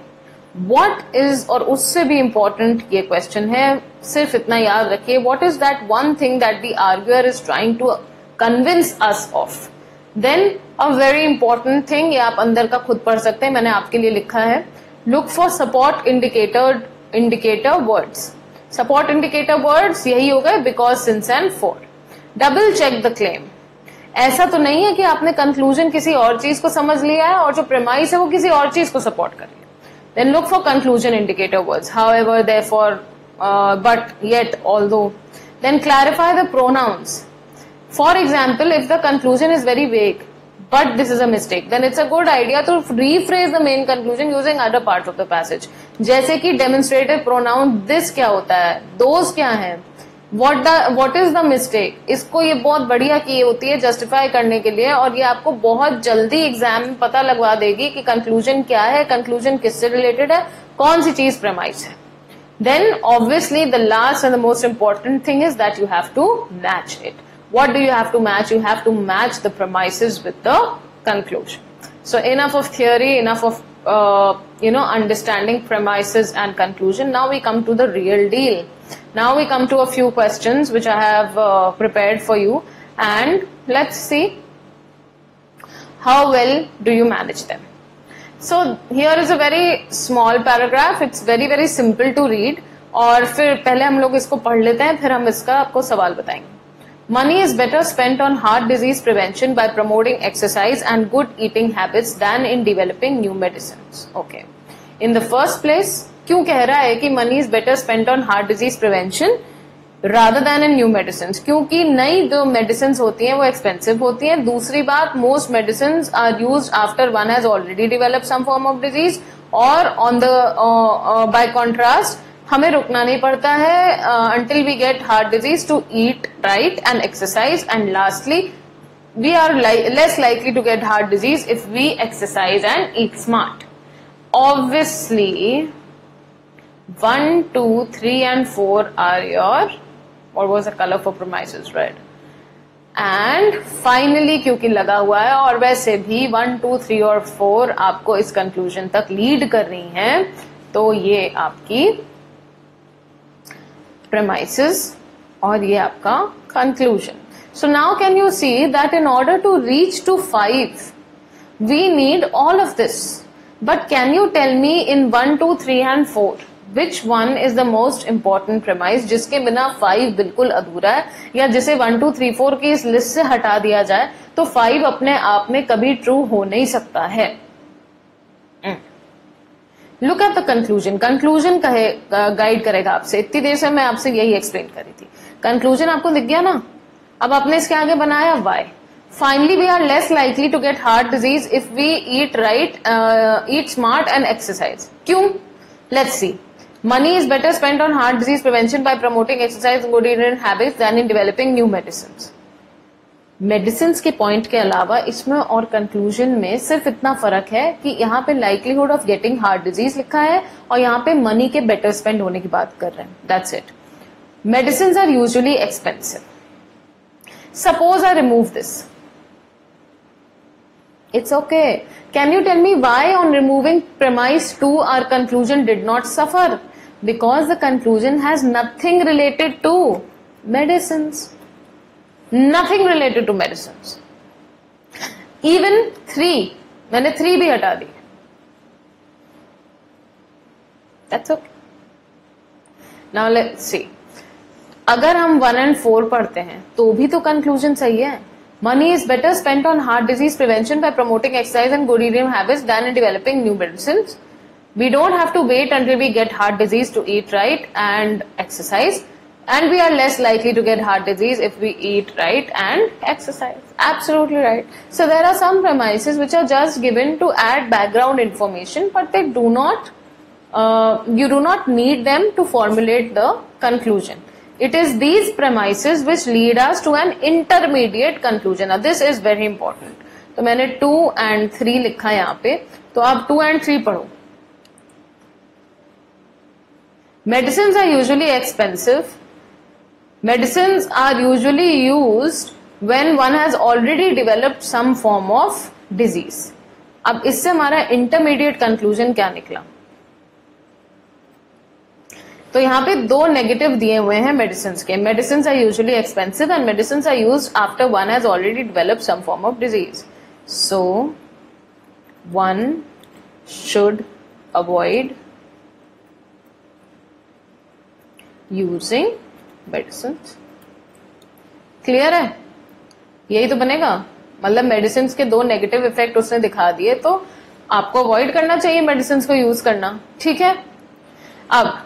What is, और उससे भी important ये question है, सिर्फ इतना याद रखिए, what is that one thing that the arguer is trying to convince us of. Then a very important thing, ये आप अंदर का खुद पढ़ सकते हैं, मैंने आपके लिए लिखा है. Look for support indicator words. Support indicator words यही हो गए because, since and for. Double check the claim. ऐसा तो नहीं है कि आपने कंक्लूजन किसी और चीज को समझ लिया है और जो प्रेमाइस है वो किसी और चीज को सपोर्ट कर रही है. Then look for conclusion indicator words, however, therefore, but, yet, although. Then clarify the pronouns. For example, if the conclusion is very vague but this is a mistake, then it's a good idea to rephrase the main conclusion using other parts of the passage. जैसे कि demonstrative pronoun this क्या होता है, those क्या है, what is the mistake. इसको ये बहुत बढ़िया की होती है justify करने के लिए, और ये आपको बहुत जल्दी एग्जाम में पता लगवा देगी कि conclusion क्या है, conclusion किससे related है, कौन सी चीज premise है. Then obviously the last and the most important thing is that you have to match it. What do you have to match? You have to match the premises with the conclusion. So enough of theory, enough of understanding premises and conclusion. Now we come to the real deal. Now we come to a few questions which I have prepared for you, and let's see how well do you manage them. So here is a very small paragraph. It's very very simple to read. और फिर पहले हम लोग इसको पढ़ लेते हैं, फिर हम इसका आपको सवाल बताएंगे. Money is better spent on heart disease prevention by promoting exercise and good eating habits than in developing new medicines. Okay. In the first place, क्यों कह रहा है कि money is better spent on heart disease prevention? rather than in new medicines, क्योंकि नई जो medicines होती हैं वो expensive होती हैं. दूसरी बात, most medicines are used after one has already developed some form of disease, और on the by contrast हमें रुकना नहीं पड़ता है until we get heart disease to eat right and exercise, and lastly we are less likely to get heart disease if we exercise and eat smart. Obviously 1, 2, 3 and 4 are your, what was the color for premises? Red. And finally क्योंकि लगा हुआ है, और वैसे भी 1, 2, 3 और 4 आपको इस कंक्लूजन तक लीड कर रही हैं, तो ये आपकी premises और ये आपका conclusion. So now can you see that in order to reach to 5 we need all of this, but can you tell me in 1, 2, 3 and 4 which one is the most important premise जिसके बिना 5 बिल्कुल अधूरा है, या जिसे 1, 2, 3, 4 की इस list से हटा दिया जाए तो 5 अपने आप में कभी ट्रू हो नहीं सकता है. Look at the conclusion. Conclusion guide करेगा आपसे. इतनी देर से मैं आपसे यही एक्सप्लेन करी थी. कंक्लूजन आपको दिख गया ना. अब आपने इसके आगे बनाया वाई. Finally we are less likely to get heart disease if we eat right, eat smart and exercise. क्यों? Let's see. Money is better spent on heart disease prevention by promoting exercise and good eating habits than in developing new medicines. Medicines के point के अलावा इसमें और conclusion में सिर्फ इतना फर्क है कि यहाँ पे likelihood of getting heart disease लिखा है और यहाँ पे मनी के better spend होने की बात कर रहे हैं. That's it. Medicines are usually expensive. Suppose I remove this. It's okay. Can you tell me why on removing premise 2 our conclusion did not suffer? Because the conclusion has nothing related to medicines. Nothing related to medicines. Even 3. मैंने 3 भी हटा दी. That's okay. Now let's see. अगर हम 1 and 4 पढ़ते हैं तो भी तो conclusion सही है. Money is better spent on heart disease prevention by promoting exercise and good eating habits than in developing new medicines. We don't have to wait until we get heart disease to eat right and exercise, and we are less likely to get heart disease if we eat right and exercise. Absolutely right. So there are some premises which are just given to add background information, but they do not, you do not need them to formulate the conclusion. It is these premises which lead us to an intermediate conclusion. Now this is very important. तो मैंने 2 and 3 लिखा यहाँ पे, तो आप 2 and 3 पढ़ो. Medicines are usually expensive. Medicines are usually used when one has already developed some form of disease. अब इससे हमारा intermediate conclusion क्या निकला? तो यहाँ पे 2 नेगेटिव दिए हुए हैं मेडिसिन्स के. Medicines are usually expensive and medicines are used after one has already developed some form of disease. So one should avoid using medicines. Clear है? यही तो बनेगा. मतलब मेडिसिन्स के 2 नेगेटिव इफेक्ट उसने दिखा दिए, तो आपको अवॉइड करना चाहिए मेडिसिन्स को यूज करना. ठीक है. अब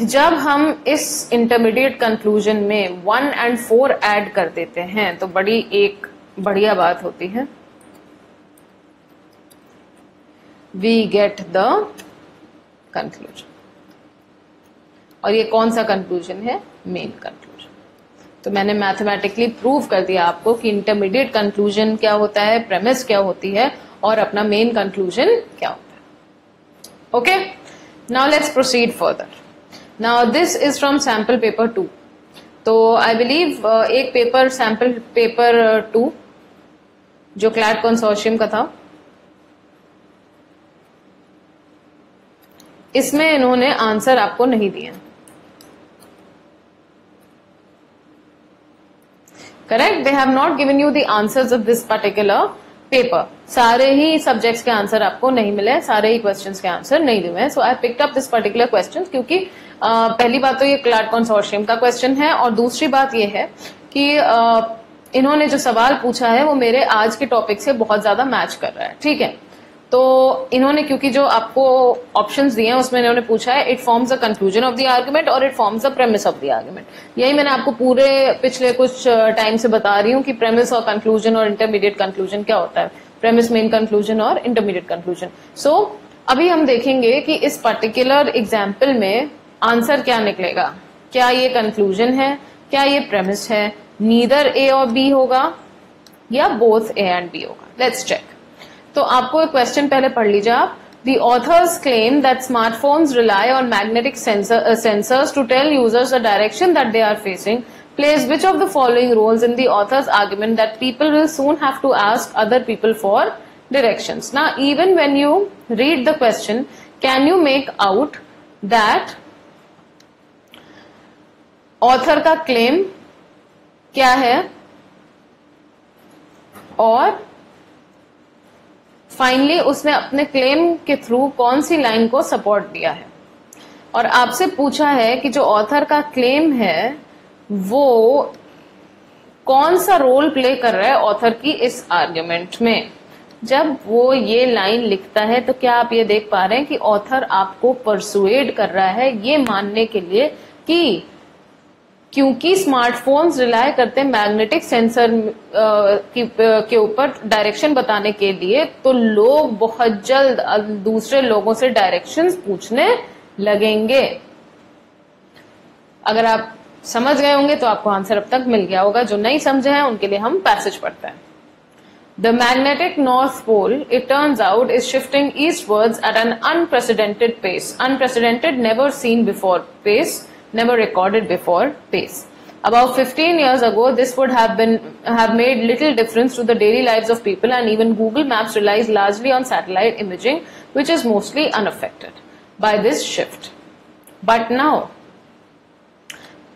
जब हम इस इंटरमीडिएट कंक्लूजन में 1 and 4 ऐड कर देते हैं तो बड़ी एक बढ़िया बात होती है. We get the conclusion. और ये कौन सा कंक्लूजन है? Main conclusion. तो मैंने मैथमेटिकली प्रूव कर दिया आपको कि इंटरमीडिएट कंक्लूजन क्या होता है, प्रेमिस क्या होती है और अपना मेन कंक्लूजन क्या होता है. Okay. Now let's proceed further. Now this is from sample paper 2. तो I believe एक पेपर सैम्पल पेपर 2 जो क्लैट कंसोर्शियम का था, इसमें इन्होंने आंसर आपको नहीं दिया. Correct? They have not given you the answers of this particular paper. सारे ही सब्जेक्ट्स के आंसर आपको नहीं मिले, सारे ही क्वेश्चंस के आंसर नहीं दिए हैं. So I picked up this particular question क्योंकि पहली बात तो ये क्लैट कंसोर्शियम का क्वेश्चन है, और दूसरी बात ये है कि इन्होंने जो सवाल पूछा है वो मेरे आज के टॉपिक से बहुत ज्यादा मैच कर रहा है. ठीक है. तो इन्होंने क्योंकि जो आपको ऑप्शंस दिए हैं उसमें इन्होंने पूछा है it forms the conclusion of the argument और it forms the premise of the argument. यही मैंने आपको पूरे पिछले कुछ टाइम से बता रही हूँ कि प्रेमिस और कंक्लूजन और इंटरमीडिएट कंक्लूजन क्या होता है, प्रेमिस मेन कंक्लूजन और इंटरमीडिएट कंक्लूजन। सो अभी हम देखेंगे कि इस पर्टिकुलर एग्जाम्पल में आंसर क्या निकलेगा, क्या ये कंक्लूजन है, क्या ये प्रेमिस है, नीदर ए और बी होगा या बोथ ए एंड बी होगा। Let's check. तो आपको एक क्वेश्चन पहले पढ़ लीजिए आप। The authors claim that smartphones rely on magnetic sensors to tell users the direction that they are facing. Place which of the following roles in the author's argument that people will soon have to ask other people for directions? Now, even when you read the question, can you make out that author का claim क्या है और finally उसने अपने claim के through कौन सी line को support दिया है। और आपसे पूछा है कि जो ऑथर का क्लेम है वो कौन सा रोल प्ले कर रहा है ऑथर की इस आर्ग्यूमेंट में। जब वो ये लाइन लिखता है तो क्या आप ये देख पा रहे हैं कि ऑथर आपको परसुएड कर रहा है ये मानने के लिए कि क्योंकि स्मार्टफोन्स रिलाय करते हैं मैग्नेटिक सेंसर के ऊपर डायरेक्शन बताने के लिए, तो लोग बहुत जल्द दूसरे लोगों से डायरेक्शंस पूछने लगेंगे। अगर आप समझ गए होंगे तो आपको आंसर अब तक मिल गया होगा, जो नहीं समझे हैं उनके लिए हम पैसेज पढ़ते हैं। The magnetic north pole, it turns out, is shifting eastwards at an unprecedented pace. Unprecedented, never seen before pace. Never recorded before pace. About 15 years ago, this would have made little difference to the daily lives of people, and even Google Maps relies largely on satellite imaging, which is mostly unaffected by this shift. But now,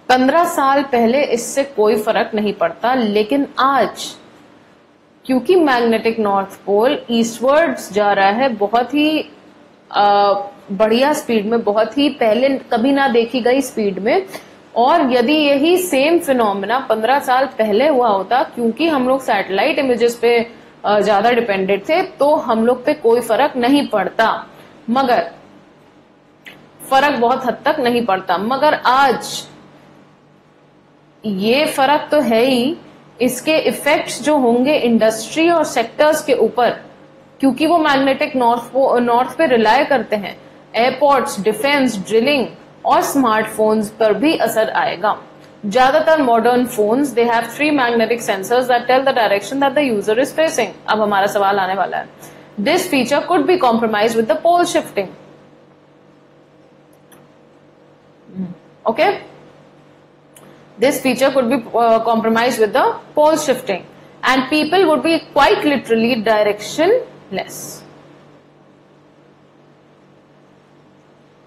15 साल पहले इससे कोई फर्क नहीं पड़ता, लेकिन आज क्योंकि मैग्नेटिक नॉर्थ पोल ईस्टवर्ड्स जा रहा है बहुत ही बढ़िया स्पीड में, बहुत ही पहले कभी ना देखी गई स्पीड में, और यदि यही सेम फिनोमेना 15 साल पहले हुआ होता, क्योंकि हम लोग सैटेलाइट इमेजेस पे ज्यादा डिपेंडेंट थे, तो हम लोग पे कोई फर्क नहीं पड़ता। मगर फर्क बहुत हद तक नहीं पड़ता, मगर आज ये फर्क तो है ही, इसके इफेक्ट्स जो होंगे इंडस्ट्री और सेक्टर्स के ऊपर, क्योंकि वो मैग्नेटिक नॉर्थ पे रिलाय करते हैं, एयरपोर्ट्स, डिफेंस, ड्रिलिंग और स्मार्टफोन्स पर भी असर आएगा। ज्यादातर modern phones they have 3 magnetic sensors that tell the direction that the user is facing. अब हमारा सवाल आने वाला है, this feature could be compromise with the pole shifting. Okay, this feature could be compromised with the pole shifting, and people would be quite literally directionless.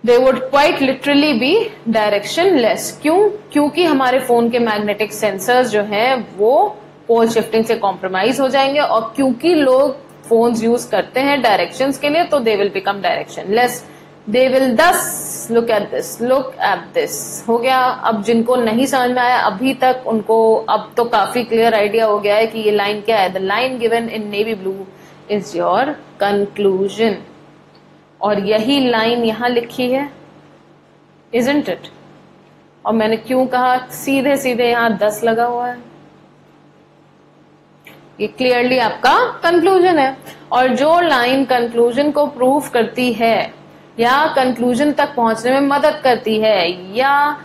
They would quite literally be directionless. क्यों? क्योंकि हमारे phone के magnetic sensors जो हैं वो पोल shifting से compromise हो जाएंगे, और क्योंकि लोग फोन्स यूज करते हैं डायरेक्शंस के लिए, तो they will become directionless. They will thus look at this. हो गया। अब जिनको नहीं समझ में आया अभी तक, उनको अब तो काफी क्लियर आइडिया हो गया है कि ये लाइन क्या है। The line given in navy blue is your conclusion, और यही लाइन यहां लिखी है, isn't it? और मैंने क्यों कहा सीधे सीधे यहां 10 लगा हुआ है, ये क्लियरली आपका कंक्लूजन है। और जो लाइन कंक्लूजन को प्रूव करती है या कंक्लूजन तक पहुंचने में मदद करती है, या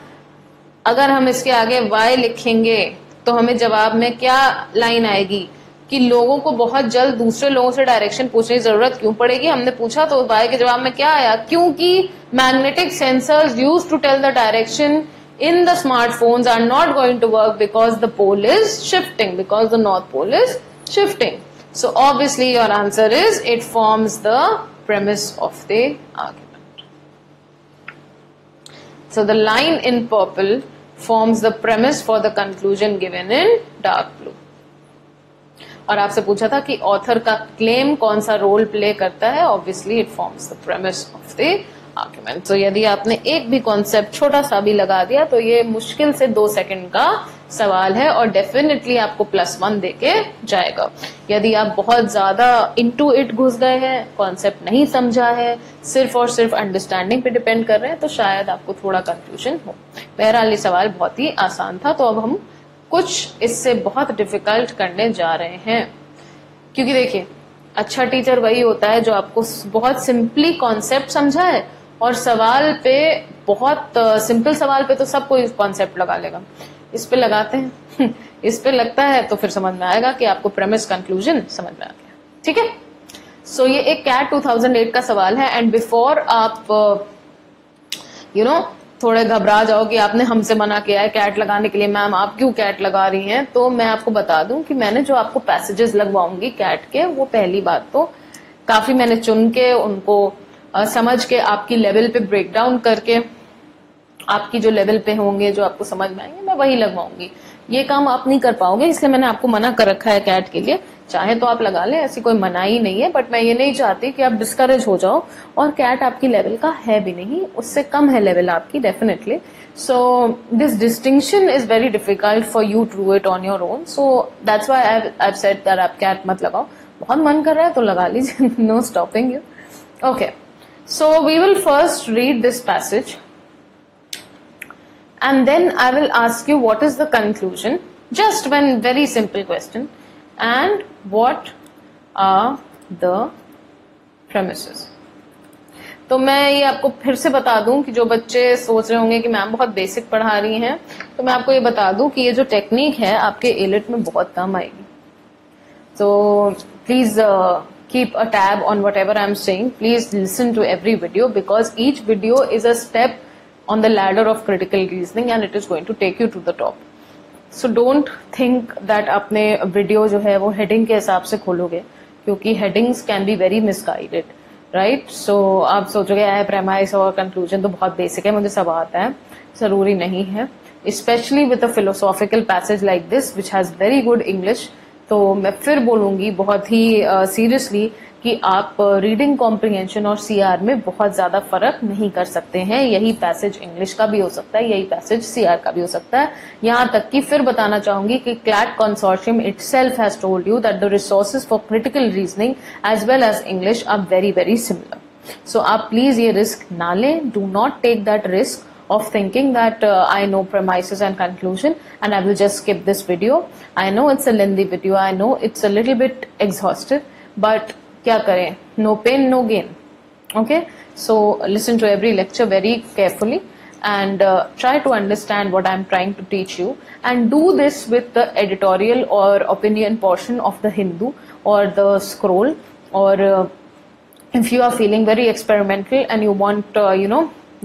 अगर हम इसके आगे वाई लिखेंगे तो हमें जवाब में क्या लाइन आएगी कि लोगों को बहुत जल्द दूसरे लोगों से डायरेक्शन पूछने की जरूरत क्यों पड़ेगी। हमने पूछा तो वाई के जवाब में क्या आया, क्योंकि magnetic sensors used to tell the direction in the smartphones are not going to work because the pole is shifting, because the north pole is shifting. So obviously your answer is it forms the premise of the argument. So the line in purple forms the premise for the conclusion given in dark blue. और आपसे पूछा था कि author का claim कौन सा role play करता है, obviously it forms the premise of the argument. तो यदि आपने एक भी कॉन्सेप्ट छोटा सा भी लगा दिया तो ये मुश्किल से 2 सेकंड का सवाल है और डेफिनेटली आपको +1 देके जाएगा। यदि आप बहुत ज्यादा इनटू इट घुस गए हैं, कॉन्सेप्ट नहीं समझा है, सिर्फ और सिर्फ अंडरस्टैंडिंग पे डिपेंड कर रहे हैं, तो शायद आपको थोड़ा कंफ्यूजन हो। बहरहाल ये सवाल बहुत ही आसान था, तो अब हम कुछ इससे बहुत डिफिकल्ट करने जा रहे हैं। क्योंकि देखिए, अच्छा टीचर वही होता है जो आपको बहुत सिंपली कॉन्सेप्ट समझाए और सवाल पे बहुत सिंपल सवाल पे तो सब कोई कॉन्सेप्ट लगा लेगा, इस पे लगाते हैं इस पे लगता है तो फिर समझ में आएगा कि आपको प्रेमिस कंक्लूजन समझ में आ गया। ठीक है, सो ये एक कैट 2008 का सवाल है। एंड बिफोर आप थोड़े घबरा जाओ कि आपने हमसे मना किया है कैट लगाने के लिए, मैम आप क्यों कैट लगा रही हैं, तो मैं आपको बता दूं कि मैंने जो आपको पैसेजेस लगवाऊंगी कैट के, वो पहली बात तो काफी मैंने चुन के उनको समझ के आपकी लेवल पे ब्रेक डाउन करके, आपकी जो लेवल पे होंगे जो आपको समझ में आएंगे मैं वही लगवाऊंगी। ये काम आप नहीं कर पाओगे, इसलिए मैंने आपको मना कर रखा है कैट के लिए। चाहे तो आप लगा लें, ऐसी कोई मनाही नहीं है, बट मैं ये नहीं चाहती कि आप डिस्करेज हो जाओ, और कैट आपकी लेवल का है भी नहीं, उससे कम है लेवल आपकी definitely. So this distinction is very difficult for you to do it on your own, so that's why I have said that आप कैट मत लगाओ। बहुत मन कर रहा है तो लगा लीजिए, no stopping you. Okay, so we will first read this passage and then I will ask you what is the conclusion, just one very simple question, and what are the premises. तो मैं ये आपको फिर से बता दूं कि जो बच्चे सोच रहे होंगे कि मैम बहुत बेसिक पढ़ा रही हैं, तो मैं आपको ये बता दूं कि ये जो टेक्निक है आपके एलिट में बहुत काम आएगी। तो please keep a tab on whatever I am saying. Please listen to every video because each video is a step on the ladder of critical reasoning and it is going to take you to the top. So don't think that अपने video जो है वो heading के हिसाब से खोलोगे, क्योंकि headings can be very misguided, right. So आप सोचोगे प्रेमाइस और कंक्लूजन तो बहुत बेसिक है, मुझे सब आता है, जरूरी नहीं है। Specially with a philosophical passage like this which has very good English, तो मैं फिर बोलूंगी बहुत ही सीरियसली कि आप रीडिंग कॉम्प्रिहेंशन और सीआर में बहुत ज्यादा फर्क नहीं कर सकते हैं। यही पैसेज इंग्लिश का भी हो सकता है, यही पैसेज सीआर का भी हो सकता है। यहां तक कि फिर बताना चाहूंगी कि CLAT consortium itself has told you that the resources for critical reasoning as well as English are very very similar. So आप प्लीज ये रिस्क ना लें, do not take that risk of thinking that I know premises and conclusion and I will just skip this video. I know it's a lengthy video, I know it's a little bit exhaustive, but क्या करें, no pain no gain. Okay, so listen to every lecture very carefully and try to understand what I'm trying to teach you, and do this with the editorial or opinion portion of the Hindu or the Scroll, or if you are feeling very experimental and you want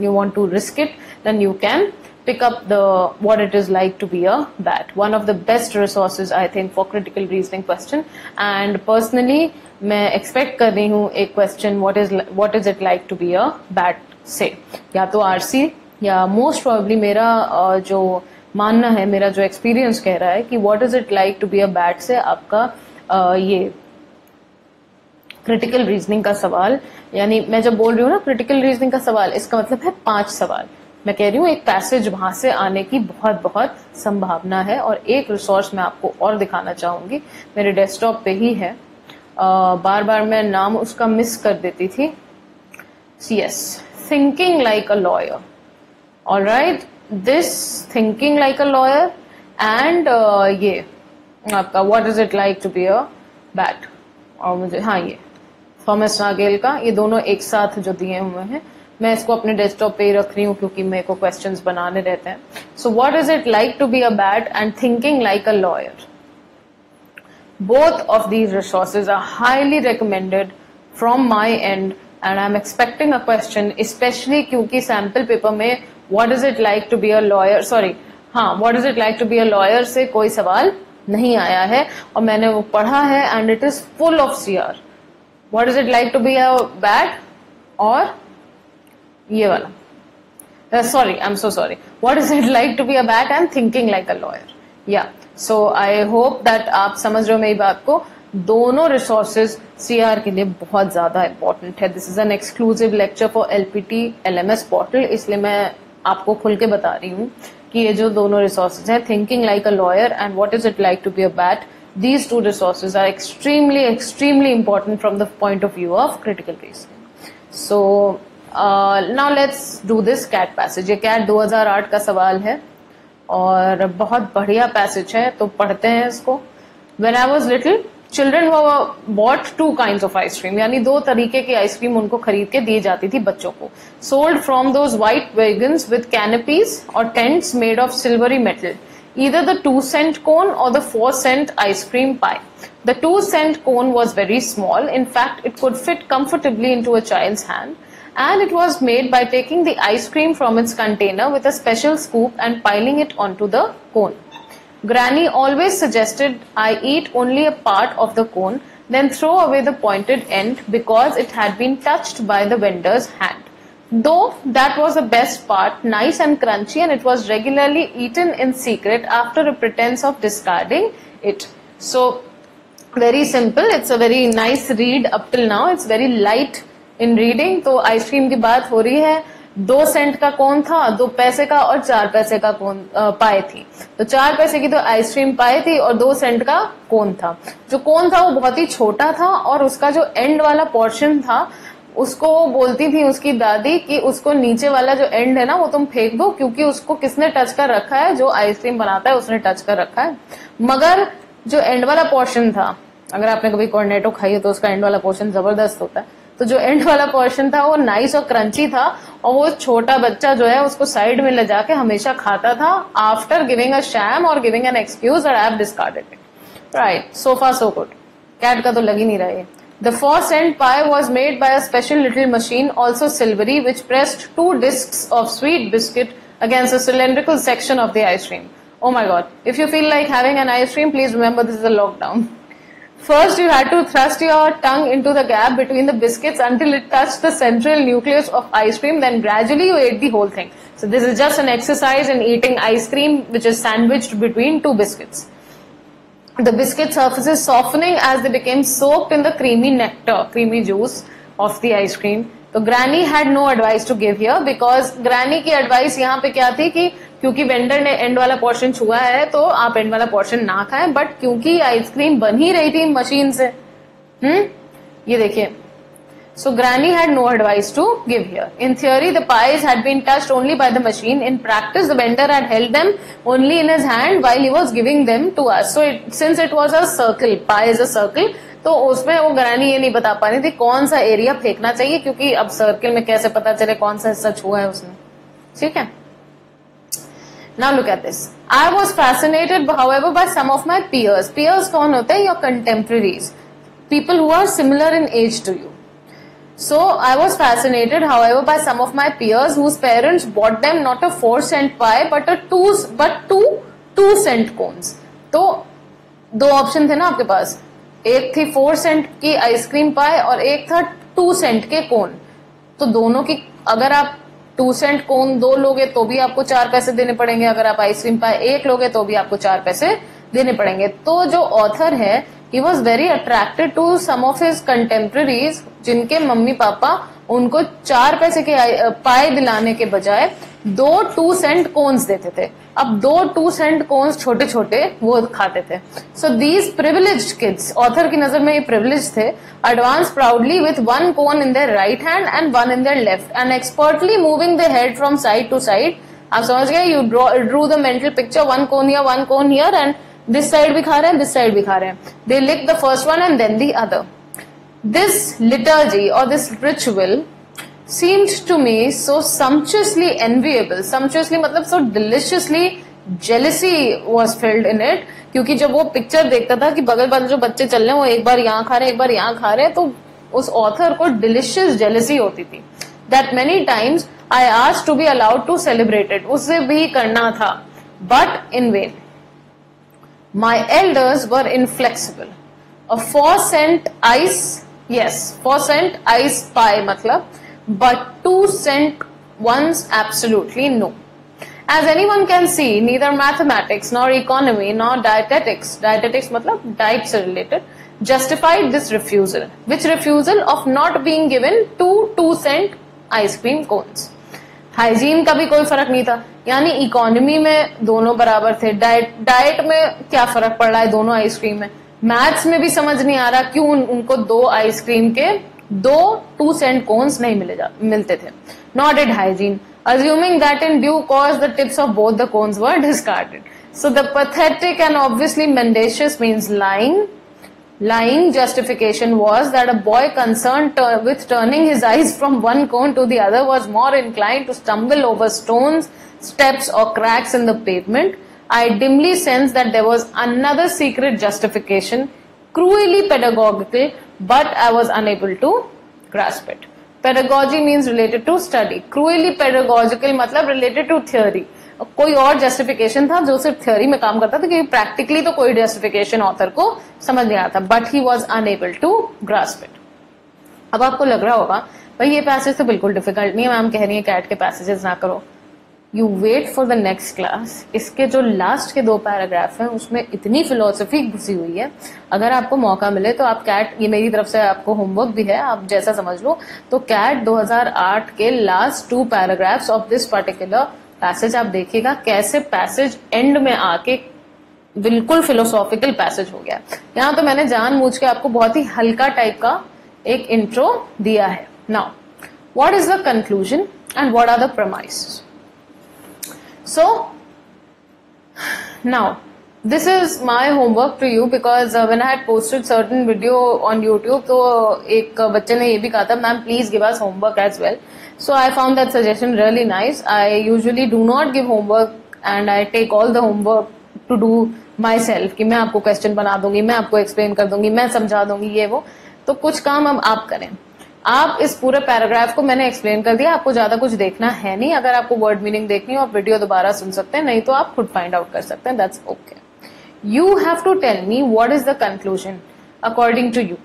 you want to risk it, then you can pick up the what it is like to be a BAT, one of the best resources I think for critical reasoning question. And personally मैं expect कर रही हूँ एक question what is it like to be a BAT से, या तो RC या most probably मेरा जो मानना है, मेरा जो experience कह रहा है कि what is it like to be a BAT से आपका ये क्रिटिकल रीजनिंग का सवाल, यानी मैं जब बोल रही हूँ ना क्रिटिकल रीजनिंग का सवाल, इसका मतलब है 5 सवाल। मैं कह रही हूँ एक पैसेज वहां से आने की बहुत बहुत संभावना है। और एक रिसोर्स मैं आपको और दिखाना चाहूंगी, मेरे डेस्कटॉप पे ही है, बार बार मैं नाम उसका मिस कर देती थी। Yes, thinking like a lawyer. Alright, this thinking like a lawyer and ये आपका what is it like to be a bat, और मुझे ये थॉमस नागेल का, ये दोनों एक साथ जो दिए हुए हैं, मैं इसको अपने डेस्कटॉप पे ही रख रही हूँ क्योंकि मेरे को क्वेश्चंस बनाने रहते हैं। So what is it like to be a bat and thinking like a lawyer, both of these resources are highly recommended from my end and I'm expecting a question, especially क्योंकि sample paper में what is it like to be a lawyer, what is it like to be a lawyer से कोई सवाल नहीं आया है और मैंने वो पढ़ा है and it is full of CR. What is it like to be a bat, और ये वाला I'm so sorry, what is it like to be a bat and thinking like a lawyer. Yeah, so I hope that आप समझ रहे हो मेरी बात को। दोनों रिसोर्सेज CR के लिए बहुत ज्यादा इंपॉर्टेंट है। This is an exclusive lecture for LPT LMS portal, इसलिए मैं आपको खुल के बता रही हूँ कि ये जो दोनों रिसोर्सेज हैं, thinking like a lawyer and what is it like to be a bat, these two resources are extremely important from the point of view of critical reasoning. So now let's do this cat passage. ये cat 2008 का सवाल है और बहुत बढ़िया passage है, तो पढ़ते हैं इसको. When I was little, children were bought two kinds of ice cream, यानी दो तरीके की आइसक्रीम उनको खरीद के दी जाती थी बच्चों को. Sold from those white wagons with canopies or tents made of silvery metal. Either the 2-cent cone or the 4-cent ice cream pie. The 2-cent cone was very small. In fact, it could fit comfortably into a child's hand. And it was made by taking the ice cream from its container with a special scoop and piling it onto the cone. Granny always suggested I eat only a part of the cone, then throw away the pointed end because it had been touched by the vendor's hand. Though that was the best part, nice and crunchy, and it was regularly eaten in secret after a pretense of discarding it. So, very simple. It's a very nice read up till now. It's very light in reading. तो ice cream की बात हो रही है. 2 Saint का कोन था, 2 पैसे का और 4 पैसे का कोन पाए थी. तो 4 पैसे की तो आइसक्रीम पाए थी और 2 सेंट का कोन था. जो कोन था वो बहुत ही छोटा था और उसका जो एंड वाला पोर्शन था उसको वो बोलती थी उसकी दादी कि उसको नीचे वाला जो एंड है ना वो तुम फेंक दो, क्योंकि उसको किसने टच कर रखा है, जो आइसक्रीम बनाता है उसने टच कर रखा है. मगर जो एंड वाला पोर्शन था, अगर आपने कभी कॉर्नेटो खाई हो तो उसका एंड वाला पोर्शन जबरदस्त होता है. तो जो एंड वाला पोर्शन था वो नाइस और क्रंची था और वो छोटा बच्चा जो है उसको साइड में ले जाके हमेशा खाता था आफ्टर गिविंग अ शैम और giving an excuse that I have discarded it. Right, so far so good. CAT का तो लग ही नहीं रहा है. The 4-cent pie was made by a special little machine, also silvery, which pressed 2 discs of sweet biscuit against the cylindrical section of the ice cream. Oh my god. If you feel like having an ice cream, please remember this is a lockdown. First, you had to thrust your tongue into the gap between the biscuits until it touched the central nucleus of ice cream. Then gradually you ate the whole thing. So this is just an exercise in eating ice cream, which is sandwiched between 2 biscuits. The biscuit surfaces softening as they became soaked in the creamy nectar, creamy juice of the ice cream. तो Granny had no advice to give here because Granny की advice यहाँ पे क्या थी कि क्योंकि vendor ने and वाला पोर्शन छुआ है तो आप एंड वाला पोर्शन ना खाएं, बट क्योंकि आइसक्रीम बन ही रही थी मशीन से. ये देखिए. So Granny had no advice to give here. In theory, the pies had been touched only by the machine. In practice, the vendor had held them only in his hand while he was giving them to us. So since it was a circle, pie is a circle, तो उसमें वो Granny ये नहीं बता पा रही थी कौन सा एरिया फेंकना चाहिए, क्योंकि अब सर्कल में कैसे पता चले कौन सा हिस्सा छुआ है उसने. ठीक है. Now look at this. I was fascinated, however, by some of my peers. Peers कौन होते हैं? Your contemporaries, people who are similar in age to you. So I was fascinated, however, by some of my peers whose parents bought them not a 4-cent pie but two 2-cent cones. तो दो option थे ना आपके पास, एक थी 4 Saint की ice cream पाई और एक था 2 सेंट के कोन. तो दोनों की अगर आप 2 सेंट कोन 2 लोगे तो भी आपको 4 पैसे देने पड़ेंगे, अगर आप आइसक्रीम पाई 1 लोगे तो भी आपको 4 पैसे देने पड़ेंगे. तो जो ऑथर है he was very attracted to some of his contemporaries जिनके मम्मी पापा उनको 4 पैसे के पाए दिलाने के बजाय 2 2 सेंट कोन्स देते थे. अब 2 2 सेंट कोन्स छोटे छोटे वो खाते थे. So these privileged kids, author की नजर में ये privileged थे, advanced proudly with 1 cone in their right hand and 1 in their left and expertly moving their head from side to side. आप समझ गए? You drew the mental picture, 1 cone here, 1 cone here, and this side भी खा रहे हैं, this side भी खा रहे हैं. They lick the first one and then the other. This liturgy or this ritual seemed to me so sumptuously enviable. Sumptuously मतलब so deliciously jealousy was filled in it. क्योंकि जब वो पिक्चर देखता था कि बगल बगल जो बच्चे चल रहे हैं वो एक बार यहाँ खा रहे हैं एक बार यहाँ खा रहे हैं, तो उस ऑथर को डिलिशियस जेलसी होती थी. That many times I asked to be allowed to celebrate it. उसे भी करना था, but in vain. My elders were inflexible. A 4 cent ice, yes, 4 cent ice pie matlab, but 2 cent ones absolutely no. As anyone can see, neither mathematics nor economy nor dietetics matlab diet se related, justified this refusal. Which refusal? Of not being given 2 2 cent ice cream cones. Hygiene का भी कोई फर्क नहीं था यानी economy में दोनों बराबर थे, डाइट में क्या फर्क पड़ रहा है दोनों आइसक्रीम में, मैथ्स में भी समझ नहीं आ रहा क्यों उनको दो आइसक्रीम के 2 सेंट कोन्स नहीं मिलते थे. Noted hygiene, assuming that in due course the tips of both the cones were discarded. So the pathetic and obviously mendacious means lying. Lying justification was that a boy concerned with turning his eyes from one cone to the other was more inclined to stumble over stones, steps or cracks in the pavement. I dimly sensed that there was another secret justification, cruelly pedagogical, but I was unable to grasp it. Pedagogy means related to study. Cruelly pedagogical मतलब related to theory. कोई और justification था जो सिर्फ theory में काम करता था, क्योंकि प्रैक्टिकली तो कोई जस्टिफिकेशन ऑथर को समझ नहीं आता, but he was unable to grasp it. अब आपको लग रहा होगा भाई ये पैसेज तो बिल्कुल डिफिकल्ट नहीं है, मैम कह रही है कैट के पैसेजेस ना करो. You wait for the next class. इसके जो लास्ट के 2 पैराग्राफ हैं उसमें इतनी फिलोसफी घुसी हुई है, अगर आपको मौका मिले तो आप कैट, ये मेरी तरफ से आपको होमवर्क भी है, आप जैसा समझ लो, तो कैट 2008 के last 2 paragraphs of this particular passage आप देखिएगा कैसे पैसेज एंड में आके बिल्कुल फिलोसॉफिकल पैसेज हो गया. यहाँ तो मैंने जानबूझ के आपको बहुत ही हल्का टाइप का एक इंट्रो दिया है. Now what is the conclusion and what are the premises. So now this is my homework to you because when I had posted certain video on YouTube, तो एक बच्चे ने ये भी कहा था ma'am please give us homework as well. So I found that suggestion really nice. I usually do not give homework and I take all the homework to do myself कि मैं आपको क्वेश्चन बना दूंगी, मैं आपको एक्सप्लेन कर दूंगी, मैं समझा दूंगी ये वो. तो कुछ काम अब आप करें. आप इस पूरे पैराग्राफ को मैंने एक्सप्लेन कर दिया, आपको ज्यादा कुछ देखना है नहीं. अगर आपको वर्ड मीनिंग देखनी हो आप वीडियो दोबारा सुन सकते हैं, नहीं तो आप खुद फाइंड आउट कर सकते हैं. That's okay. You have to tell me what is the conclusion according to you.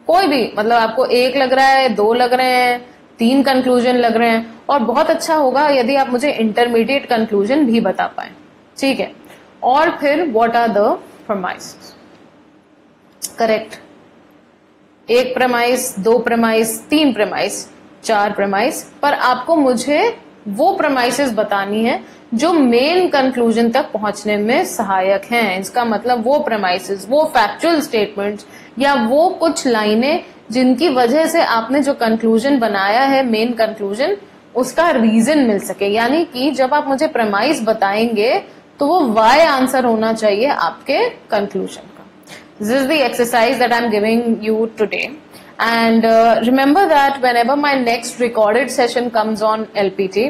कोई भी, मतलब आपको 1 लग रहा है, 2 लग रहे हैं, 3 कंक्लूजन लग रहे हैं, और बहुत अच्छा होगा यदि आप मुझे इंटरमीडिएट कंक्लूजन भी बता पाए. ठीक है. और फिर what are the premises. Correct. 1 premise, 2 premise, 3 premise, 4 premise, पर आपको मुझे वो प्रेमाइसेस बतानी है जो मेन कंक्लूजन तक पहुंचने में सहायक हैं. इसका मतलब वो प्रेमाइसेस, वो फैक्चुअल स्टेटमेंट्स या वो कुछ लाइनें जिनकी वजह से आपने जो कंक्लूजन बनाया है, मेन कंक्लूजन, उसका रीजन मिल सके. यानी कि जब आप मुझे प्रेमाइस बताएंगे तो वो वाई आंसर होना चाहिए आपके conclusion. This is the exercise that I'm giving you today, and remember that whenever my next recorded session comes on LPT,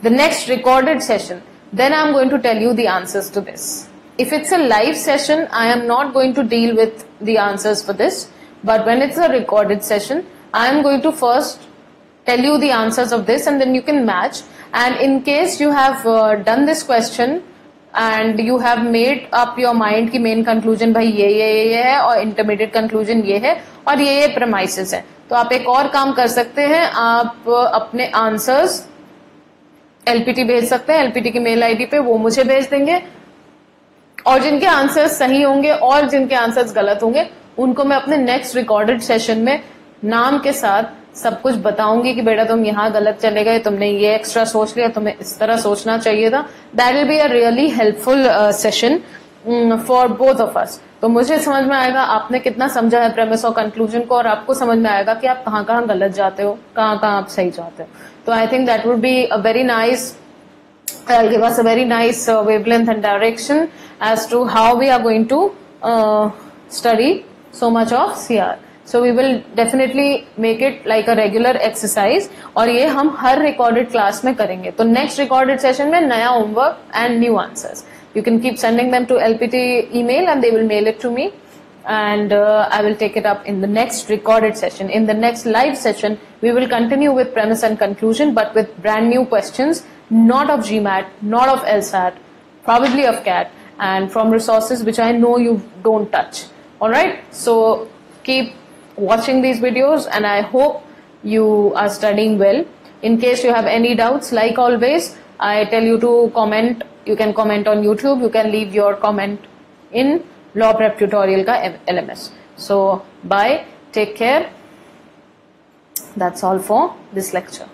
the next recorded session, then I'm going to tell you the answers to this. If it's a live session, I am not going to deal with the answers for this, but when it's a recorded session, I am going to first tell you the answers of this and then you can match. And in case you have done this question and you have made up your mind कि main conclusion भाई ये है और intermediate conclusion ये है और ये premises है, तो आप एक और काम कर सकते हैं, आप अपने आंसर्स एलपीटी भेज सकते हैं. एलपीटी की मेल आईडी पे वो मुझे भेज देंगे, और जिनके आंसर्स सही होंगे और जिनके आंसर्स गलत होंगे उनको मैं अपने नेक्स्ट रिकॉर्डेड सेशन में नाम के साथ सब कुछ बताऊंगी कि बेटा तुम यहाँ गलत चले गए, तुमने ये एक्स्ट्रा सोच लिया, तुम्हें इस तरह सोचना चाहिए था. That will be a really helpful session for both of us. तो मुझे समझ में आएगा आपने कितना समझा है प्रेमिस और कंक्लूजन को, और आपको समझ में आएगा कि आप कहाँ कहाँ गलत जाते हो, कहाँ कहाँ आप सही जाते हो. तो I think that would be a very nice, I'll give us a very nice wavelength and direction as to how we are going to study so much of CR. So we will definitely make it like a regular exercise, और ये हम हर recorded class में करेंगे. तो next recorded session में नया homework and new answers. You can keep sending them to LPT email and they will mail it to me, and I will take it up in the next recorded session. In the next live session, we will continue with premise and conclusion, but with brand new questions, not of GMAT, not of LSAT, probably of CAT, and from resources which I know you don't touch. Alright, so keep watching these videos and I hope you are studying well. In case you have any doubts, like always, I tell you to comment. You can comment on YouTube, you can leave your comment in Law Prep Tutorial ka LMS. So bye, take care. That's all for this lecture.